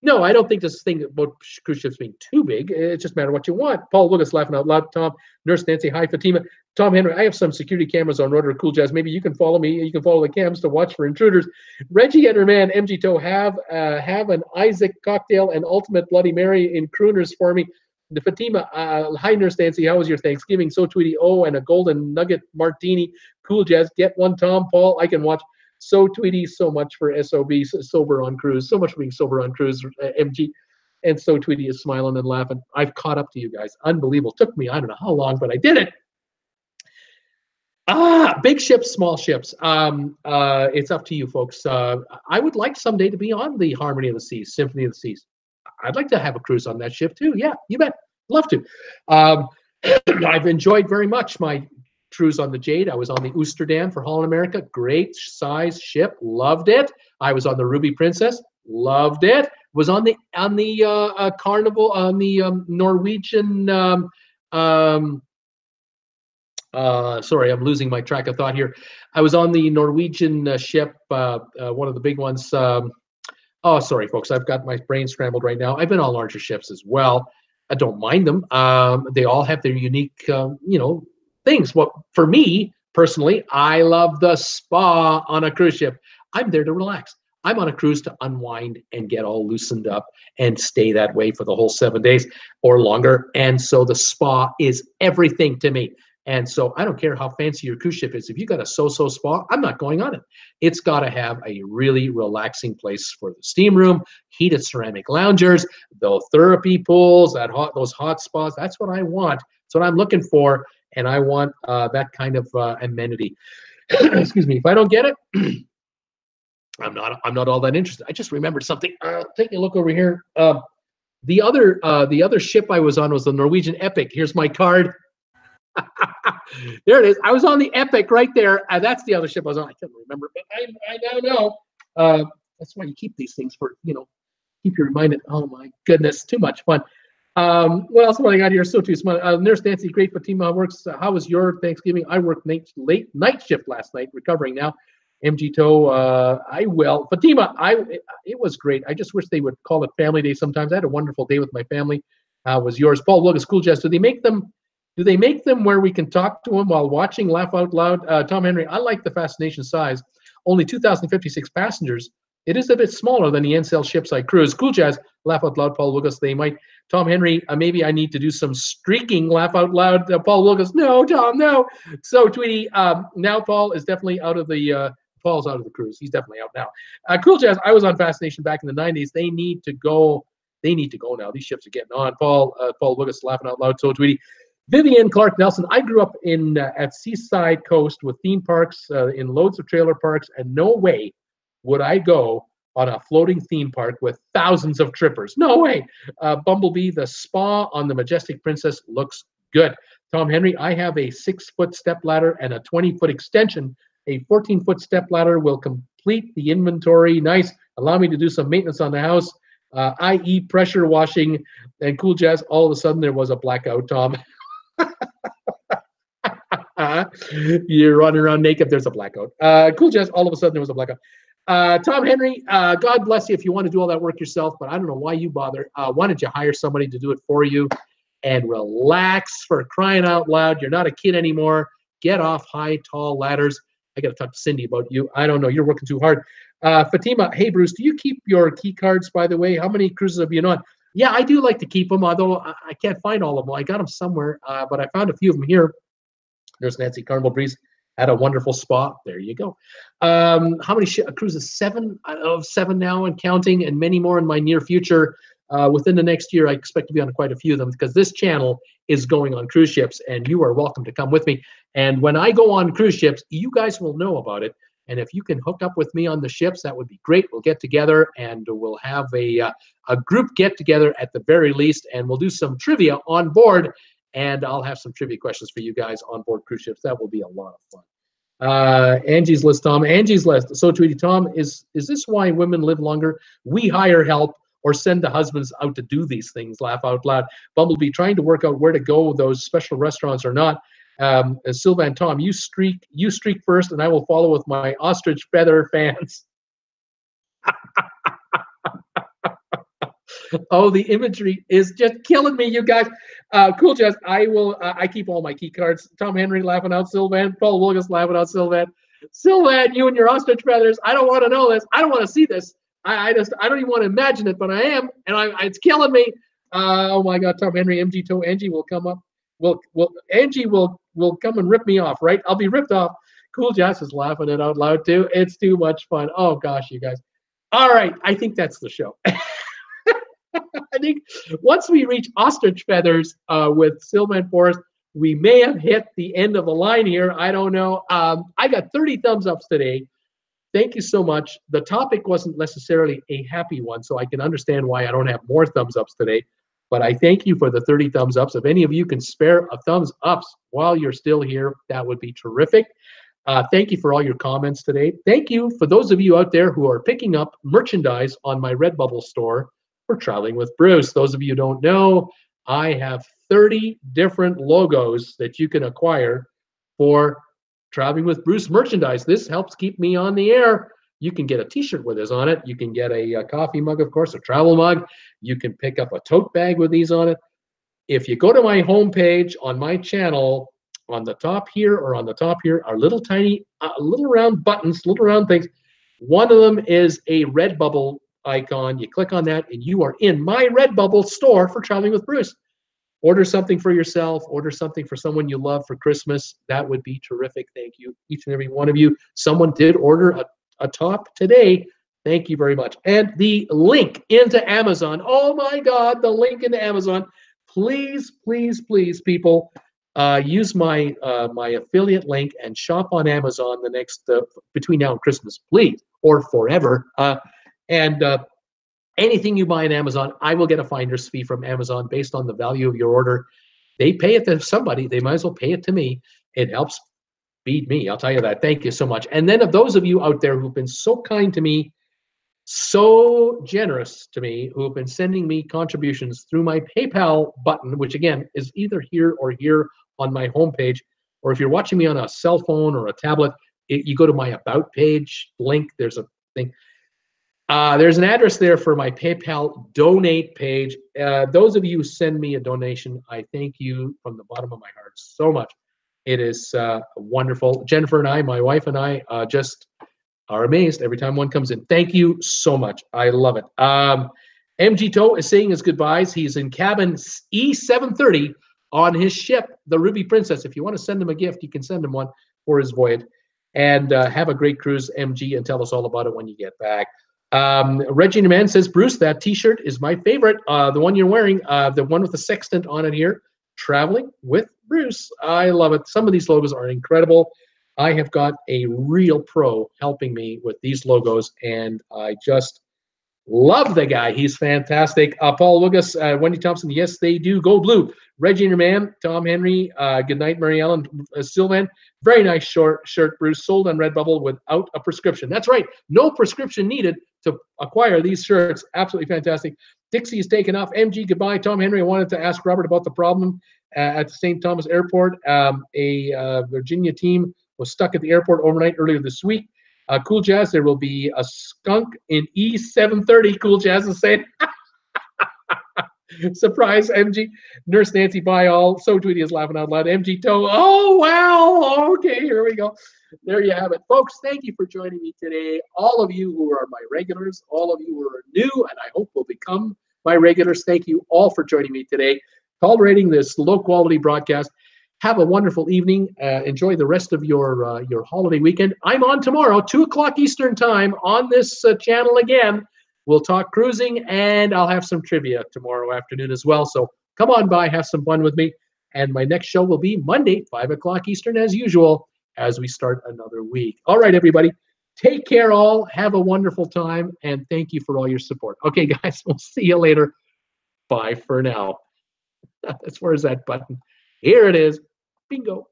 No, I don't think this thing about cruise ships being too big. It just matter what you want. Paul Lucas laughing out loud. Tom, Nurse Nancy, hi Fatima. Tom Henry, I have some security cameras on Rudder Cool Jazz. Maybe you can follow me. You can follow the cams to watch for intruders. Reggie Enterman, MG Toe, have an Isaac cocktail and ultimate Bloody Mary in crooners for me. The Fatima, hi Nurse Nancy, how was your Thanksgiving? So Tweety, and a golden nugget martini. Cool Jazz, get one. Tom, Paul, I can watch. So Tweety, so much for SOB, sober on cruise. So much for being sober on cruise, MG. And so Tweety is smiling and laughing. I've caught up to you guys. Unbelievable. Took me, I don't know how long, but I did it. Big ships, small ships. It's up to you, folks. I would like someday to be on the Harmony of the Seas, Symphony of the Seas. I'd like to have a cruise on that ship too. Yeah, you bet. Love to. I've enjoyed very much my cruise on the Jade. I was on the Oosterdam for Holland America. Great size ship. Loved it. I was on the Ruby Princess. Loved it. Was on the Carnival on the Norwegian. Sorry, I'm losing my track of thought here. I was on the Norwegian ship, one of the big ones. Oh, sorry, folks. I've got my brain scrambled right now. I've been on larger ships as well. I don't mind them. They all have their unique, things. What for me personally, I love the spa on a cruise ship. I'm there to relax. I'm on a cruise to unwind and get all loosened up and stay that way for the whole 7 days or longer. And so the spa is everything to me. And so I don't care how fancy your cruise ship is. If you got a so-so spa, I'm not going on it. It's got to have a really relaxing place for the steam room, heated ceramic loungers, the therapy pools, those hot spas. That's what I want. That's what I'm looking for. And I want that kind of amenity. Excuse me. If I don't get it, I'm not all that interested. I just remembered something. Taking a look over here. The other ship I was on was the Norwegian Epic. Here's my card. There it is. I was on the Epic right there. That's the other ship I was on. I can't remember, but I now know. That's why you keep these things for, keep you reminded. Oh my goodness, too much fun. What else have I got here? So too smart. Nurse Nancy, great. Fatima works. How was your Thanksgiving? I worked late night shift last night, recovering now. MG Toe, I will. Fatima, it was great. I just wish they would call it Family Day sometimes. I had a wonderful day with my family. Was yours? Paul Lucas, Cool Jazz. Do they make them where we can talk to them while watching, laugh out loud? Tom Henry, I like the Fascination size. Only 2,056 passengers. It is a bit smaller than the NCL ships I cruise. Cool Jazz, laugh out loud, Paul Lucas. They might. Tom Henry, maybe I need to do some streaking, laugh out loud. Paul Lucas, no, Tom, no. So Tweety, now Paul is definitely out of the. Paul's out of the cruise. He's definitely out now. Cool Jazz, I was on Fascination back in the 90s. They need to go. They need to go now. These ships are getting on. Paul Lucas, laughing out loud. So Tweety. Vivian Clark Nelson, I grew up at Seaside Coast with theme parks in loads of trailer parks, and no way would I go on a floating theme park with thousands of trippers. No way. Bumblebee, the spa on the Majestic Princess looks good. Tom Henry, I have a 6-foot step ladder and a 20-foot extension. A 14-foot step ladder will complete the inventory. Nice. Allow me to do some maintenance on the house, i.e. pressure washing and cool jazz. All of a sudden there was a blackout, Tom. You're running around naked. There's a blackout. Cool jazz. All of a sudden there was a blackout. Tom Henry, God bless you if you want to do all that work yourself, but I don't know why you bother. Why don't you hire somebody to do it for you and relax, for crying out loud? You're not a kid anymore. Get off high, tall ladders. I got to talk to Cindy about you. I don't know. You're working too hard. Fatima, hey, Bruce, do you keep your key cards, by the way? How many cruises have you been on? Yeah, I do like to keep them, although I can't find all of them. I got them somewhere, but I found a few of them here. There's Nancy Carnival Breeze. Had a wonderful spa. There you go. How many cruises? 7 of 7 now and counting, and many more in my near future. Within the next year, I expect to be on quite a few of them because this channel is going on cruise ships, and you are welcome to come with me. And when I go on cruise ships, you guys will know about it. And if you can hook up with me on the ships, that would be great. We'll get together and we'll have a group get together at the very least, and we'll do some trivia on board. And I'll have some trivia questions for you guys on board cruise ships. That will be a lot of fun. Angie's List, Tom. Angie's List. So, Tweety Tom, is this why women live longer? We hire help or send the husbands out to do these things. Laugh out loud. Bumblebee, trying to work out where to go, those special restaurants or not. Sylvan, Tom, you streak first, and I will follow with my ostrich feather fans. Oh, the imagery is just killing me, you guys. Cool, Jess. I keep all my key cards. Tom Henry laughing out Sylvan. Paul Wilgus laughing out Sylvan. Sylvan, you and your ostrich feathers. I don't want to know this. I don't want to see this. I don't even want to imagine it, but I am, and it's killing me. Oh my God, Tom Henry, MG Toe, Angie will come up. Angie will come and rip me off, right? I'll be ripped off. Cool Jess is laughing it out loud too. It's too much fun. Oh gosh, you guys. All right, I think that's the show. I think once we reach ostrich feathers with Sylvan Forest, we may have hit the end of the line here. I don't know. I got 30 thumbs ups today. Thank you so much. The topic wasn't necessarily a happy one, so I can understand why I don't have more thumbs ups today. But I thank you for the 30 thumbs ups. If any of you can spare a thumbs ups while you're still here, that would be terrific. Thank you for all your comments today. Thank you for those of you out there who are picking up merchandise on my RedBubble store for Traveling with Bruce. Those of you who don't know, I have 30 different logos that you can acquire for Traveling with Bruce merchandise. This helps keep me on the air. You can get a T-shirt with this on it. You can get a coffee mug, of course, a travel mug. You can pick up a tote bag with these on it. If you go to my homepage on my channel, on the top here or on the top here are little tiny, little round buttons, little round things. One of them is a RedBubble icon. You click on that and you are in my RedBubble store for Traveling with Bruce. Order something for yourself, order something for someone you love for Christmas. That would be terrific. Thank you, each and every one of you. Someone did order a top today. Thank you very much. And the link into Amazon. Oh my God, the link into Amazon. Please, please, please, people, use my my affiliate link and shop on Amazon the next between now and Christmas, please, or forever. Anything you buy on Amazon, I will get a finder's fee from Amazon based on the value of your order. They pay it to somebody. They might as well pay it to me. It helps feed me. I'll tell you that. Thank you so much. And then of those of you out there who've been so kind to me, so generous to me, who have been sending me contributions through my PayPal button, which again is either here or here on my homepage, or if you're watching me on a cell phone or a tablet, you go to my About page link. There's a thing. There's an address there for my PayPal donate page. Those of you who send me a donation, I thank you from the bottom of my heart so much. It is wonderful. Jennifer and I, my wife and I, just are amazed every time one comes in. Thank you so much. I love it. MG Toe is saying his goodbyes. He's in cabin E730 on his ship, the Ruby Princess. If you want to send him a gift, you can send him one for his voyage. And have a great cruise, MG, and tell us all about it when you get back. Regina Man says, Bruce, that T-shirt is my favorite. The one you're wearing, the one with the sextant on it here, Traveling with Bruce. I love it. Some of these logos are incredible. I have got a real pro helping me with these logos, and I just Love the guy. He's fantastic. Paul Lugas, Wendy Thompson. Yes, they do. Go blue. Reggie and your man, Tom Henry. Good night, Mary Ellen. Sylvan. Very nice shirt, Bruce. Sold on Redbubble without a prescription. That's right. No prescription needed to acquire these shirts. Absolutely fantastic. Dixie is taken off. MG, goodbye. Tom Henry, I wanted to ask Robert about the problem at the St. Thomas Airport. A Virginia team was stuck at the airport overnight earlier this week. Cool Jazz, there will be a skunk in E730. Cool Jazz is saying. Surprise, MG. Nurse Nancy, bye all. So Tweety is laughing out loud. MG Toe. Oh, wow. Okay, here we go. There you have it. Folks, thank you for joining me today. All of you who are my regulars, all of you who are new, and I hope will become my regulars, thank you all for joining me today. Tolerating this low-quality broadcast. Have a wonderful evening. Enjoy the rest of your holiday weekend. I'm on tomorrow, 2 o'clock Eastern time on this channel again. We'll talk cruising, and I'll have some trivia tomorrow afternoon as well. So come on by, have some fun with me. And my next show will be Monday, 5 o'clock Eastern as usual, as we start another week. All right, everybody. Take care all. Have a wonderful time, and thank you for all your support. Okay, guys, we'll see you later. Bye for now. Where's that button? Here it is. Bingo.